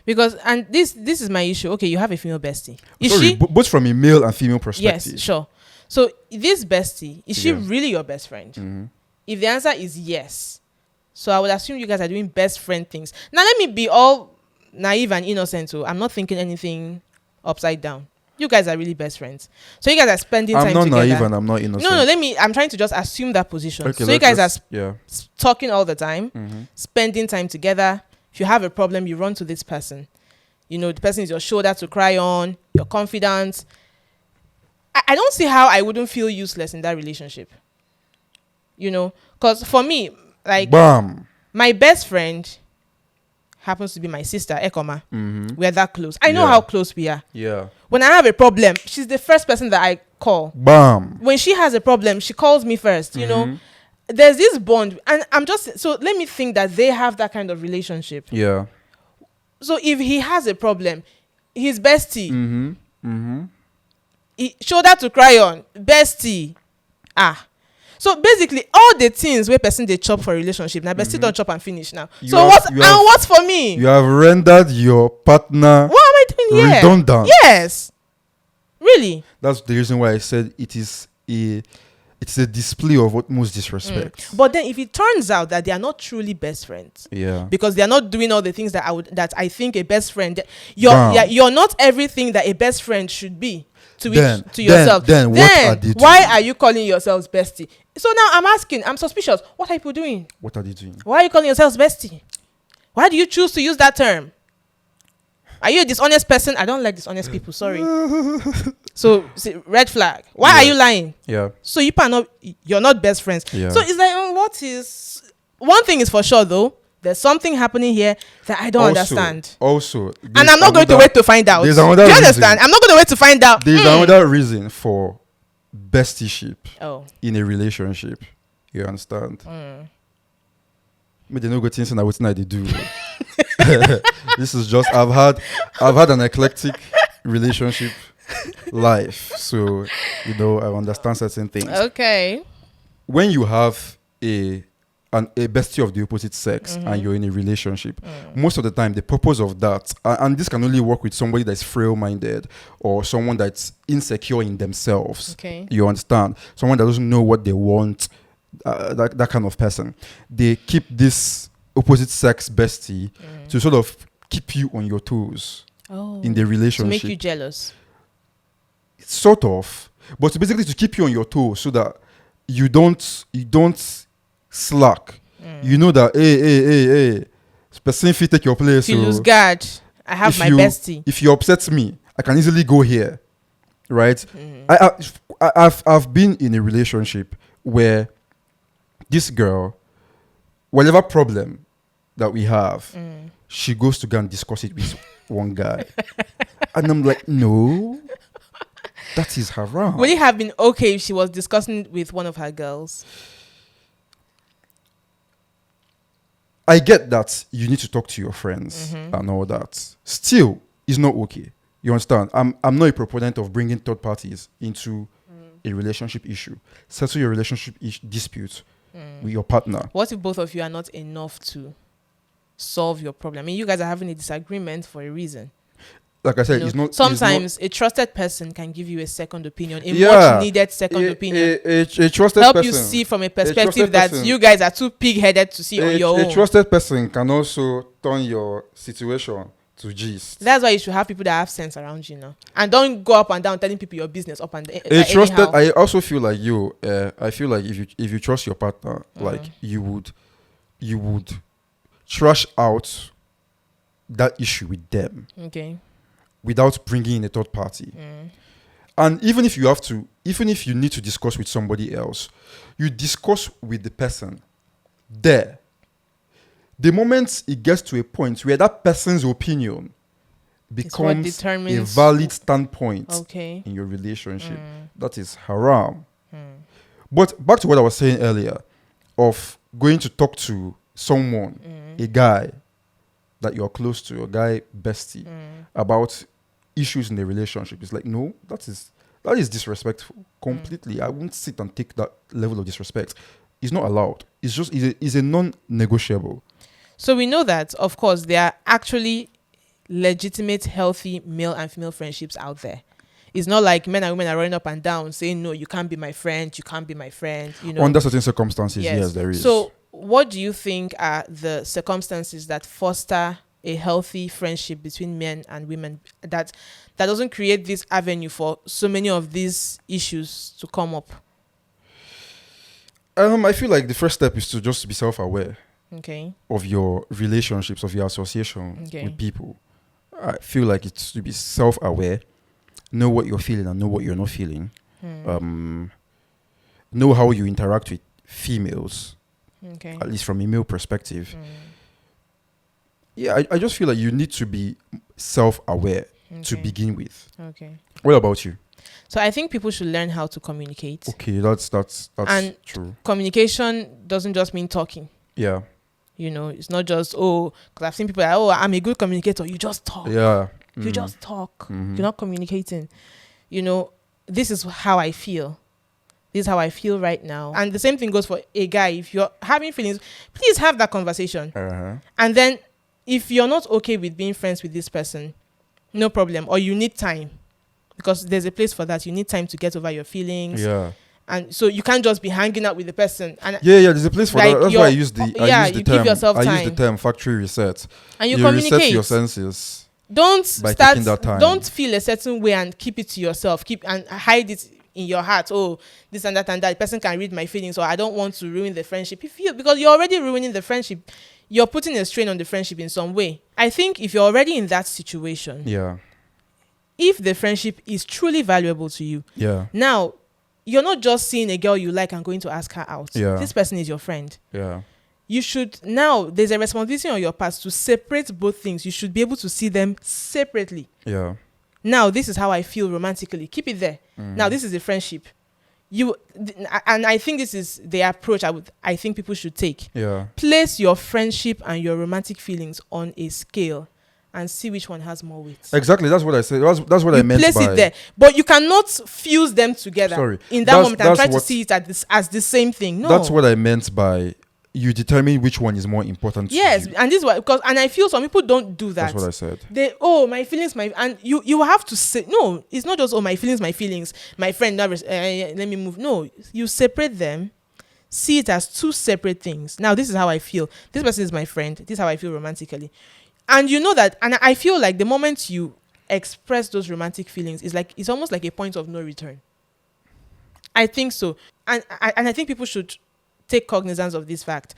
Because and this is my issue. Okay, you have a female bestie. Is Sorry, she both from a male and female perspective. Yes, sure. So this bestie, is she really your best friend? If the answer is yes, so I would assume you guys are doing best friend things. Now let me be all naive and innocent. So I'm not thinking anything upside down. You guys are really best friends. So you guys are spending time together. I'm not naive and I'm not innocent. No, I'm trying to just assume that position. Okay, so you guys are talking all the time, spending time together. If you have a problem, you run to this person. You know, the person is your shoulder to cry on, your confidant. I don't see how I wouldn't feel useless in that relationship. You know, because for me, like, my best friend happens to be my sister, Ekoma. We're that close. I know how close we are. Yeah. When I have a problem, she's the first person that I call. When she has a problem, she calls me first, you know. There's this bond. And so let me think that they have that kind of relationship. Yeah. So if he has a problem, his bestie, shoulder to cry on, bestie. So basically, all the things where person they chop for a relationship, now bestie don't chop and finish now. What's for me? You have rendered your partner what am I doing here? Redundant. Yes. Really? That's the reason why I said it's a display of utmost disrespect. But then if it turns out that they are not truly best friends, because they are not doing all the things that I think a best friend, you're not everything that a best friend should be to yourself. Then what are they doing? Why are you calling yourselves bestie? So now I'm suspicious. What are people doing? What are they doing? Why are you calling yourselves bestie? Why do you choose to use that term? Are you a dishonest person? I don't like dishonest people. Sorry. So red flag. Why are you lying? Yeah. So you're not best friends. Yeah. So it's like, one thing is for sure though. There's something happening here that I don't understand. And I'm not going to wait to find out. Do you understand? I'm not going to wait to find out. There's another reason for bestieship in a relationship. You understand? But they know good things and what they do. This is just I've had an eclectic relationship life, so I understand certain things. Okay. When you have a bestie of the opposite sex and you're in a relationship, most of the time the purpose of that, and this can only work with somebody that's frail-minded or someone that's insecure in themselves. Okay. You understand? Someone that doesn't know what they want, that kind of person. They keep this opposite sex bestie to sort of keep you on your toes in the relationship. To make you jealous. Sort of. But basically to keep you on your toes so that you don't slack. You know that hey, person fit take your place. If you lose guard, I have my bestie. If you upset me, I can easily go here, right? I've been in a relationship where this girl, whatever problem that we have, she goes to go and discuss it with one guy, and I'm like, no, that is haram. Would it have been okay if she was discussing it with one of her girls? I get that you need to talk to your friends and all that. Still, it's not okay. You understand? I'm not a proponent of bringing third parties into a relationship issue. Settle your relationship dispute with your partner. What if both of you are not enough to solve your problem? I mean, you guys are having a disagreement for a reason. like I said, it's not. Sometimes a trusted person can give you a second opinion, a much needed second opinion. A trusted help person. You see from a perspective that you guys are too pig-headed to see on your own. A trusted person can also turn your situation to gist. That's why you should have people that have sense around you now, and don't go up and down telling people your business up and down. I also feel like I feel like if you trust your partner, like you would trash out that issue with them. Okay. Without bringing in a third party. And even if you need to discuss with somebody else, you discuss with the person there. The moment it gets to a point where that person's opinion becomes a valid standpoint in your relationship, that is haram. But back to what I was saying earlier, of going to talk to someone, a guy that you're close to, a guy bestie, about issues in the relationship. It's like, no, that is disrespectful completely. I won't sit and take that level of disrespect. It's not allowed. It's a non-negotiable. So we know that, of course, there are actually legitimate, healthy male and female friendships out there. It's not like men and women are running up and down saying, no, you can't be my friend, you can't be my friend. Under certain circumstances, yes, there is. So what do you think are the circumstances that foster a healthy friendship between men and women that doesn't create this avenue for so many of these issues to come up? I feel like the first step is to just be self-aware of your relationships, of your association with people. I feel like it's to be self-aware, know what you're feeling and know what you're not feeling. Know how you interact with females, at least from a male perspective. Yeah, I just feel like you need to be self-aware to begin with. What about you? So I think people should learn how to communicate. Okay, that's and true. Communication doesn't just mean talking. Yeah. It's not just, because I've seen people like, I'm a good communicator. You just talk. Yeah. You just talk. You're not communicating. This is how I feel. This is how I feel right now. And the same thing goes for a guy. If you're having feelings, please have that conversation. And then if you're not okay with being friends with this person, no problem. Or you need time. Because there's a place for that. You need time to get over your feelings. Yeah. And so you can't just be hanging out with the person. And there's a place for that. That's why I use the give yourself time. I use the term factory reset. And you communicate. Reset your senses. Don't feel a certain way and keep it to yourself. Keep and hide it in your heart. Oh, this and that and that. The person can read my feelings, or I don't want to ruin the friendship. Because you're already ruining the friendship. You're putting a strain on the friendship in some way. I think if you're already in that situation, if the friendship is truly valuable to you, now you're not just seeing a girl you like and going to ask her out. This person is your friend. You should, now there's a responsibility on your part to separate both things. You should be able to see them separately. Now this is how I feel romantically. Keep it there. Now this is a friendship. And I think this is the approach I think people should take. Place your friendship and your romantic feelings on a scale and see which one has more weight. Exactly, that's what I said. That's what I meant by... place it there. But you cannot fuse them together in that moment and try to see it as the same thing. No. That's what I meant by you determine which one is more important to you. And this is what, and I feel some people don't do that. That's what I said. My feelings, and you have to say, no, it's not just, my feelings, my friend, let me move. No, you separate them. See it as two separate things. Now, this is how I feel. This person is my friend. This is how I feel romantically. And you know that, and I feel like the moment you express those romantic feelings, it's almost like a point of no return. I think so. And I think people should take cognizance of this fact.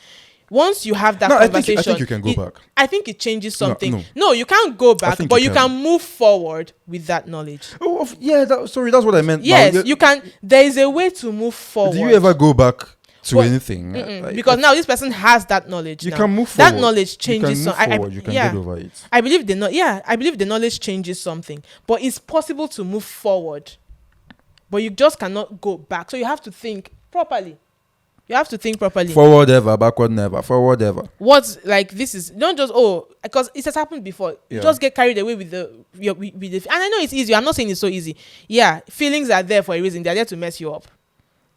Once you have that conversation, I think you can go back. I think it changes something. No, you can't go back, but you can move forward with that knowledge. That's what I meant. Yes, you can. There is a way to move forward. Do you ever go back to anything? Because now this person has that knowledge. You can move forward. That knowledge changes something. You can get over it. I believe the knowledge changes something, but it's possible to move forward. But you just cannot go back. So you have to think properly. Forward ever, backward never. Forward ever. What's like this is not just because it has happened before. You just get carried away with the and I know it's easy. I'm not saying it's so easy. Yeah, feelings are there for a reason. They're there to mess you up.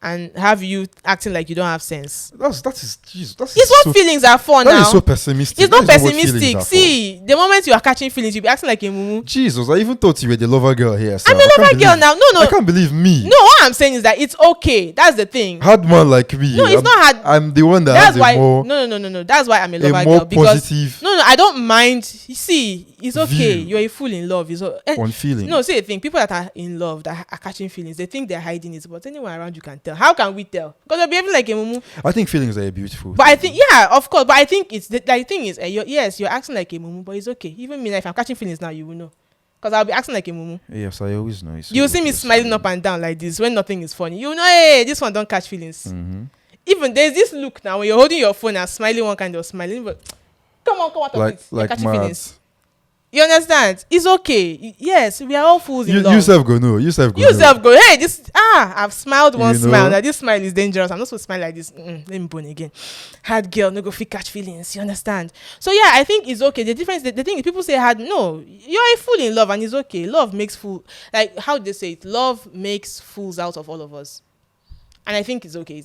and have you acting like you don't have sense. It's what so, feelings are for now. That is so pessimistic. It's not pessimistic. See, the moment you are catching feelings, you'll be acting like a mumu. Jesus, I even thought you were the lover girl here. I'm a lover girl now. No. I can't believe me. No, what I'm saying is that it's okay. That's the thing. Hard man like me. No, it's not hard. I'm the one that that's has why, a more. No. That's why I'm a lover more girl. Because positive. No, I don't mind. You see, it's okay. View. You're a fool in love. On feelings. No, see the thing. People that are in love, that are catching feelings, they think they're hiding it, but anyone around you can tell. How can we tell? Because they're behaving like a mumu. I think feelings are beautiful. But I think, yeah, of course. But I think it's the thing is, you're acting like a mumu, but it's okay. Even me, if I'm catching feelings now, you will know. Because I'll be acting like a mumu. Yes, I always know. You'll see me smiling up and down like this when nothing is funny. You know, hey, this one don't catch feelings. Mm-hmm. Even there's this look now when you're holding your phone and smiling one kind of smiling, but come on, like catching mad. feelings. You understand? It's okay. Yes, we are all fools in love. You self go no. You self go. Hey, I've smiled one smile. Now this smile is dangerous. I'm not supposed to smile like this. Let me bone again. Hard girl, no go fit catch feelings. You understand? So yeah, I think it's okay. The difference, the thing is, people say hard. No, you're a fool in love, and it's okay. Love makes fool. Like how they say it. Love makes fools out of all of us, and I think it's okay.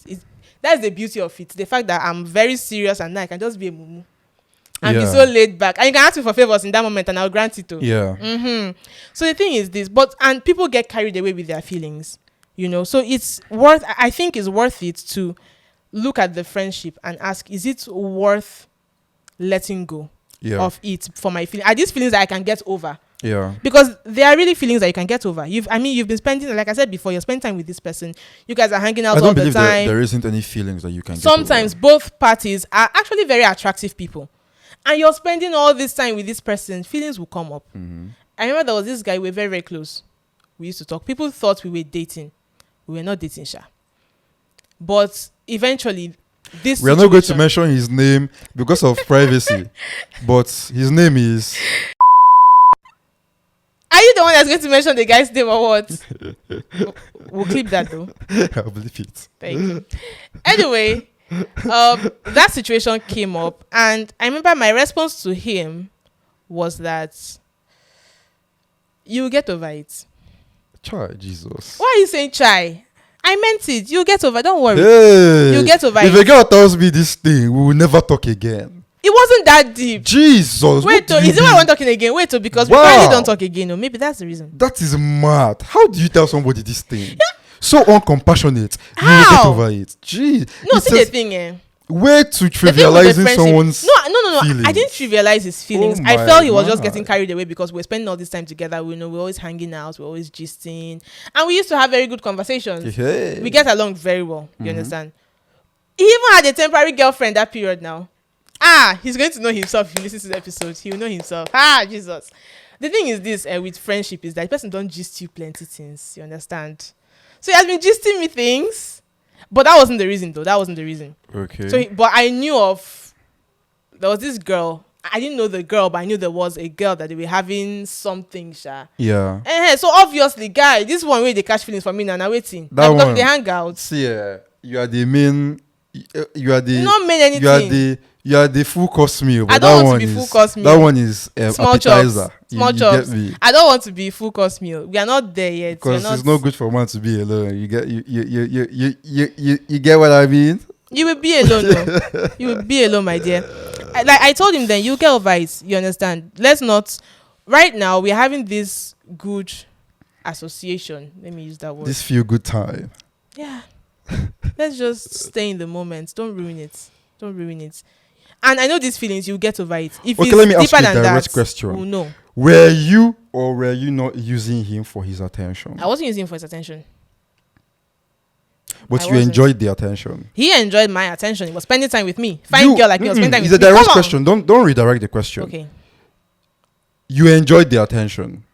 That's the beauty of it. The fact that I'm very serious and now I can just be a mumu. And be so laid back. And you can ask me for favors in that moment and I'll grant it too. Yeah. Mm-hmm. So the thing is this, and people get carried away with their feelings, you know. So I think it's worth it to look at the friendship and ask, is it worth letting go of it for my feelings? Are these feelings that I can get over? Yeah. Because there are really feelings that you can get over. You've been spending, like I said before, you're spending time with this person. You guys are hanging out all the time. I don't believe there isn't any feelings that you can Sometimes get over. Both parties are actually very attractive people. And you're spending all this time with this person, feelings will come up. Mm-hmm. I remember there was this guy, we were very, very close. We used to talk. People thought we were dating. We were not dating, Sha. But eventually, we are not going to mention his name because of privacy. But his name is... Are you the one that's going to mention the guy's name or what? We'll clip that though. I'll believe it. Thank you. Anyway... that situation came up, and I remember my response to him was that you get over it. Chai, Jesus. Why are you saying chai? I meant it. You get over it. Don't worry. Hey, you get over it. If a girl tells me this thing, we will never talk again. It wasn't that deep. Jesus. Wait, is it why we're talking again? Wait, because we finally don't talk again. Or maybe that's the reason. That is mad. How do you tell somebody this thing? Yeah. So uncompassionate. How? You will get over it. Jeez. No, see the thing, way to trivializing someone's No. feelings. I didn't trivialize his feelings. I felt he was just getting carried away because we're spending all this time together. We're always hanging out. We're always gisting. And we used to have very good conversations. Hey. We get along very well. You understand? He even had a temporary girlfriend that period now. He's going to know himself if he listens to the episode. He will know himself. Jesus. The thing is this with friendship is that the person don't gist you plenty things. You understand? So he has been gisting me things. But that wasn't the reason, though. That wasn't the reason. Okay. But I knew there was this girl. I didn't know the girl, but I knew there was a girl that they were having something, Sha. Yeah. So obviously, guy, this one way they catch feelings for me now waiting. That one. They hang out. See, you are the main. You are the. Not main anything. You are the full course meal. But I don't want to be full course meal. That one is small appetizer. Small chops. I don't want to be full course meal. We are not there yet. Because it's not good for man to be alone. You get what I mean? You will be alone. No? You will be alone, my dear. I told him then, you get over it. You understand? Let's not. Right now, we're having this good association. Let me use that word. This feel good time. Yeah. Let's just stay in the moment. Don't ruin it. And I know these feelings, you get over it. If let me ask you a direct direct question. We'll know. Were you or were you not using him for his attention? I wasn't using him for his attention. But you enjoyed the attention. He enjoyed my attention. He was spending time with me. Fine girl like me was spending time with me. It's a direct question. Don't redirect the question. Okay. You enjoyed the attention.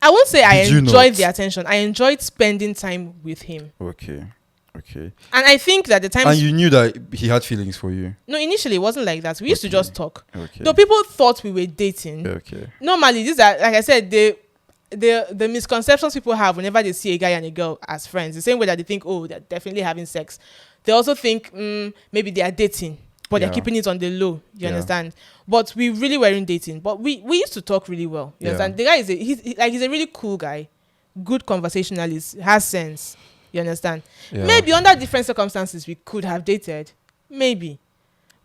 I won't say I enjoyed the attention. I enjoyed spending time with him. Okay. And I think that the time... And you knew that he had feelings for you? No, initially it wasn't like that. We used to just talk. Okay. Though people thought we were dating. Okay. Normally, these are, like I said, the misconceptions people have whenever they see a guy and a girl as friends. The same way that they think, oh, they're definitely having sex. They also think maybe they are dating, but they're keeping it on the low. You understand? But we really weren't dating. But we used to talk really well. You understand? The guy he's a really cool guy, good conversationalist, has sense. You understand? Yeah. Maybe under different circumstances we could have dated. Maybe.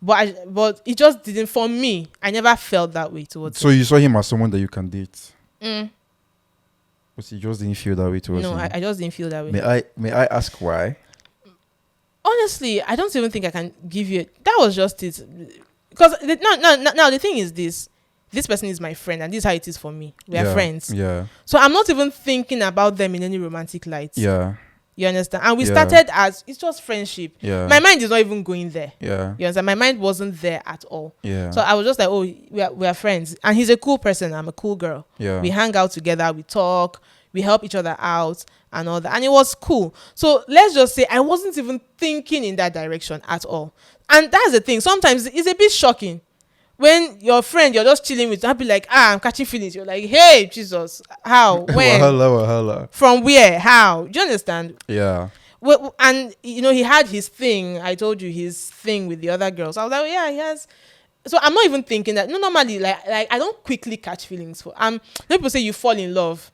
But it just didn't, for me, I never felt that way towards him. So you saw him as someone that you can date? Mm. But you just didn't feel that way towards him? No, I just didn't feel that way. May I ask why? Honestly, I don't even think I can give you that was just it. Because the thing is this person is my friend and this is how it is for me. We are friends. Yeah. So I'm not even thinking about them in any romantic light. Yeah. You understand? And we started as it's just friendship. Yeah. My mind is not even going there. Yeah. You understand? My mind wasn't there at all. Yeah. So I was just like, oh, we are friends. And he's a cool person. I'm a cool girl. Yeah. We hang out together, we talk, we help each other out and all that. And it was cool. So let's just say I wasn't even thinking in that direction at all. And that's the thing. Sometimes it's a bit shocking. When your friend you're just chilling with, I'll be like, I'm catching feelings. You're like, hey, Jesus, how? When? Wahala. From where? How? Do you understand? Yeah. Well, and he had his thing. I told you his thing with the other girls. I was like, yeah, he has. So I'm not even thinking that. No, normally, like I don't quickly catch feelings for. People say you fall in love.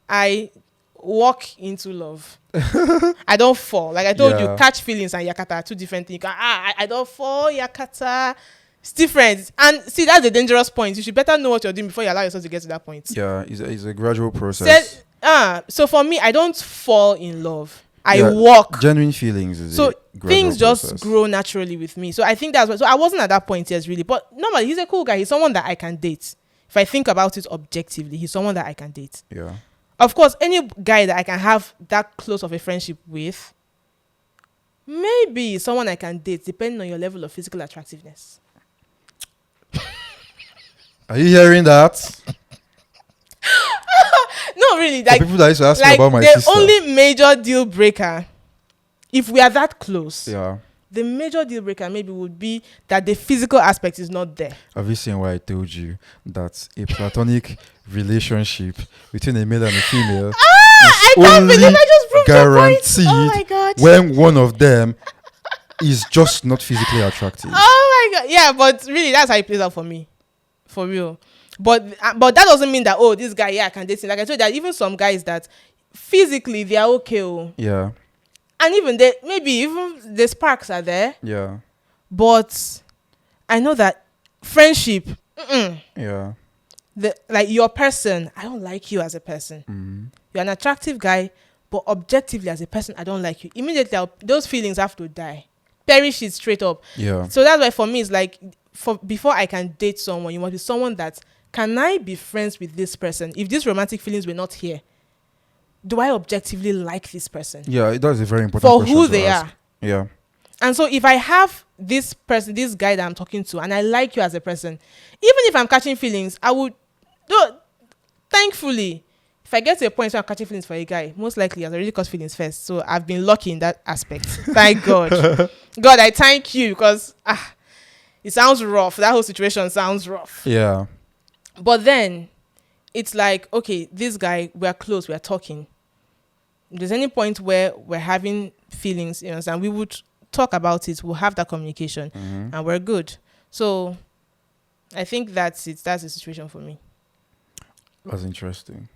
I walk into love. I don't fall. Like I told you, catch feelings and yakata are two different things. I don't fall, yakata. It's different. And see, that's the dangerous point. You should better know what you're doing before you allow yourself to get to that point. Yeah, it's a gradual process. So for me, I don't fall in love. I walk. Genuine feelings is so things just process. Grow naturally with me. So I think that's what. So I wasn't at that point yet, really. But normally, he's a cool guy. He's someone that I can date. If I think about it objectively, he's someone that I can date. Yeah. Of course, any guy that I can have that close of a friendship with, maybe someone I can date, depending on your level of physical attractiveness. Are you hearing that? No, really. Like, people that used to ask me about my sister. The only major deal breaker, if we are that close, the major deal breaker maybe would be that the physical aspect is not there. Have you seen why I told you that a platonic relationship between a male and a female I can't believe I just proved guaranteed your point. Oh my God. when one of them is just not physically attractive? Oh my God. Yeah, but really, that's how it plays out for me. For real. But that doesn't mean that, oh, this guy, I can date him. Like I told you, that even some guys that physically they are okay. Oh. Yeah. And even maybe even the sparks are there. Yeah. But I know that friendship. Yeah. Like your person, I don't like you as a person. Mm-hmm. You're an attractive guy, but objectively as a person, I don't like you. Immediately, those feelings have to die. Perish it straight up. Yeah. So that's why for me, it's like, before I can date someone, you must be someone that, can I be friends with this person? If these romantic feelings were not here, do I objectively like this person? Yeah, that's a very important for question who to they ask. are. Yeah. And so if I have this person, this guy that I'm talking to, and I like you as a person, even if I'm catching feelings, I would, thankfully, if I get to a point where I'm catching feelings for a guy, most likely I've already caught feelings first. So I've been lucky in that aspect. Thank God. God, I thank you, because it sounds rough. That whole situation sounds rough. Yeah. But then it's like, okay, this guy, we're close, we're talking. If there's any point where we're having feelings, and we would talk about it, we'll have that communication, and we're good. So I think that's it. That's the situation for me. That's interesting.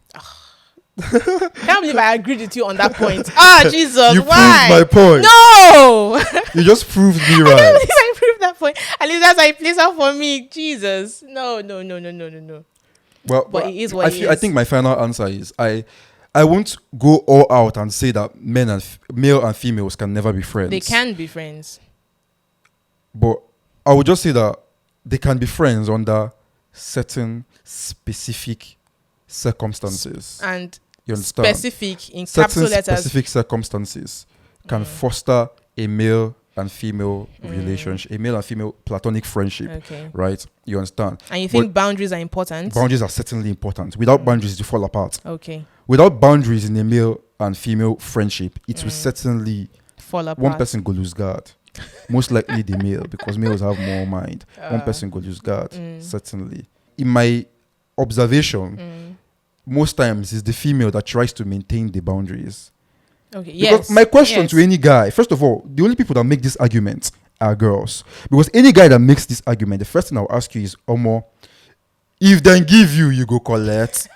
Can't believe I agreed with you on that point. Jesus, you why? proved my point. No! You just proved me I can't right. believe I proved that point. At least that's how it plays out for me. Jesus. No. Well, but it is what it is. I think my final answer is I won't go all out and say that male and females can never be friends. They can be friends. But I would just say that they can be friends under certain specific circumstances. And you understand? Specific in certain capital letters. specific circumstances can foster a male and female relationship, a male and female platonic friendship. Okay. Right? You understand? And you think boundaries are important? Boundaries are certainly important. Without boundaries, you fall apart. Okay. Without boundaries in a male and female friendship, it will certainly fall apart. One person go lose guard. Most likely the male, because males have more mind. One person go lose guard. Certainly. In my observation, most times it's the female that tries to maintain the boundaries. Okay. Because my question to any guy, first of all, the only people that make this argument are girls. Because any guy that makes this argument, the first thing I'll ask you is, Omo, if they give you, you go collect.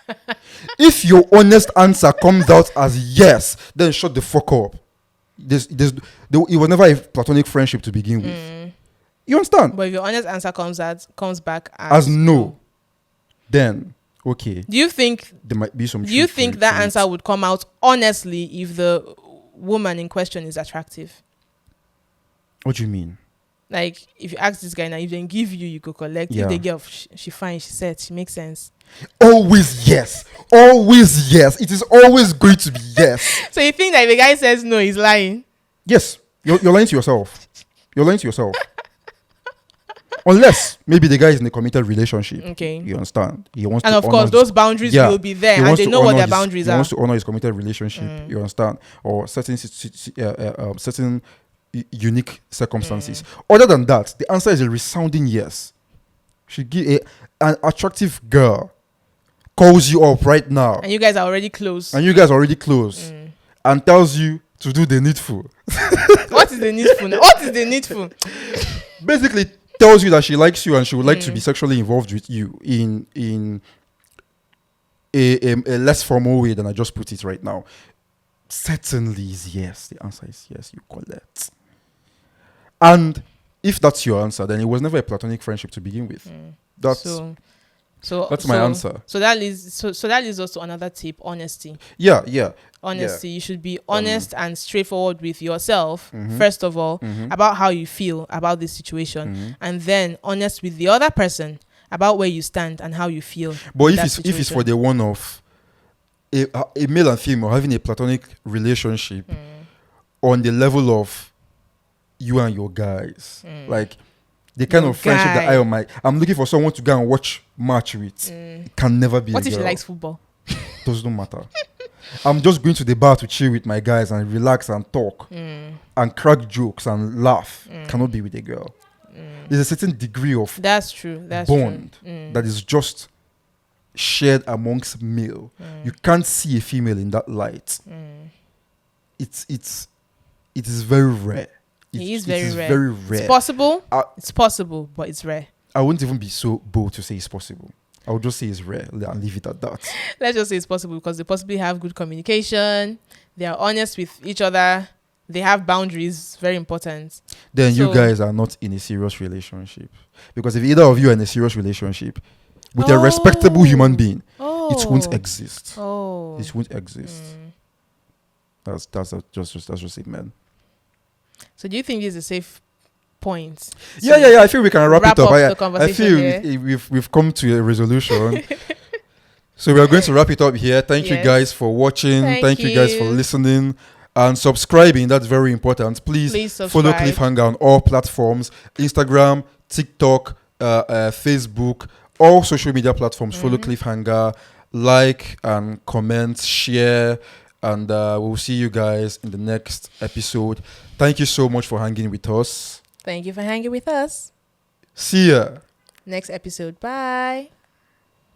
If your honest answer comes out as yes, then shut the fuck up. it was never a platonic friendship to begin with. You understand? But if your honest answer comes back as no, then okay. Do you think there might be some? Do you think that answer would come out honestly if the woman in question is attractive? What do you mean? Like, if you ask this guy now, if they give you could collect. If the girl, she fine, she said, she makes sense. Always yes. Always yes. It is always going to be yes. So you think that if the guy says no, he's lying? Yes. You're lying to yourself. You're lying to yourself. Unless maybe the guy is in a committed relationship. Okay. You understand? He wants and to of course, those boundaries will be there, and they know what their boundaries are. He wants to honor his committed relationship. You understand? Or certain unique circumstances. Other than that, the answer is a resounding yes. An attractive girl calls you up right now, and you guys are already close, and tells you to do the needful. What is the needful? What is the needful? Basically, tells you that she likes you and she would like to be sexually involved with you in a less formal way than I just put it right now. Certainly is yes. The answer is yes. You collect. And if that's your answer, then it was never a platonic friendship to begin with. That's my answer. So that leads us to another tip: honesty. Yeah. Honesty. You should be honest and straightforward with yourself, first of all, about how you feel about this situation, and then honest with the other person about where you stand and how you feel. But if it's for the one of a male and female having a platonic relationship on the level of you and your guys, like the kind of friendship that I'm looking for someone to go and watch match with. It can never be. What if she likes football? Doesn't matter. I'm just going to the bar to chill with my guys and relax and talk and crack jokes and laugh. Cannot be with a girl. There's a certain degree of bond that is just shared amongst male. You can't see a female in that light. It is very rare. It is very rare. It's possible. It's possible, but it's rare. I wouldn't even be so bold to say it's possible. I would just say it's rare and leave it at that. Let's just say it's possible because they possibly have good communication. They are honest with each other. They have boundaries. Very important. Then you guys are not in a serious relationship. Because if either of you are in a serious relationship with a respectable human being, it won't exist. It won't exist. That's just it, man. So do you think this is a safe point? Yeah. I feel we can wrap it up. I feel we've come to a resolution. So we are going to wrap it up here. Thank you guys for watching. Thank you guys for listening and subscribing. That's very important. Please follow Cliffhanger on all platforms: Instagram, TikTok, Facebook, all social media platforms. Follow Cliffhanger, like and comment, share. And we'll see you guys in the next episode. Thank you so much for hanging with us. Thank you for hanging with us. See ya. Next episode. Bye.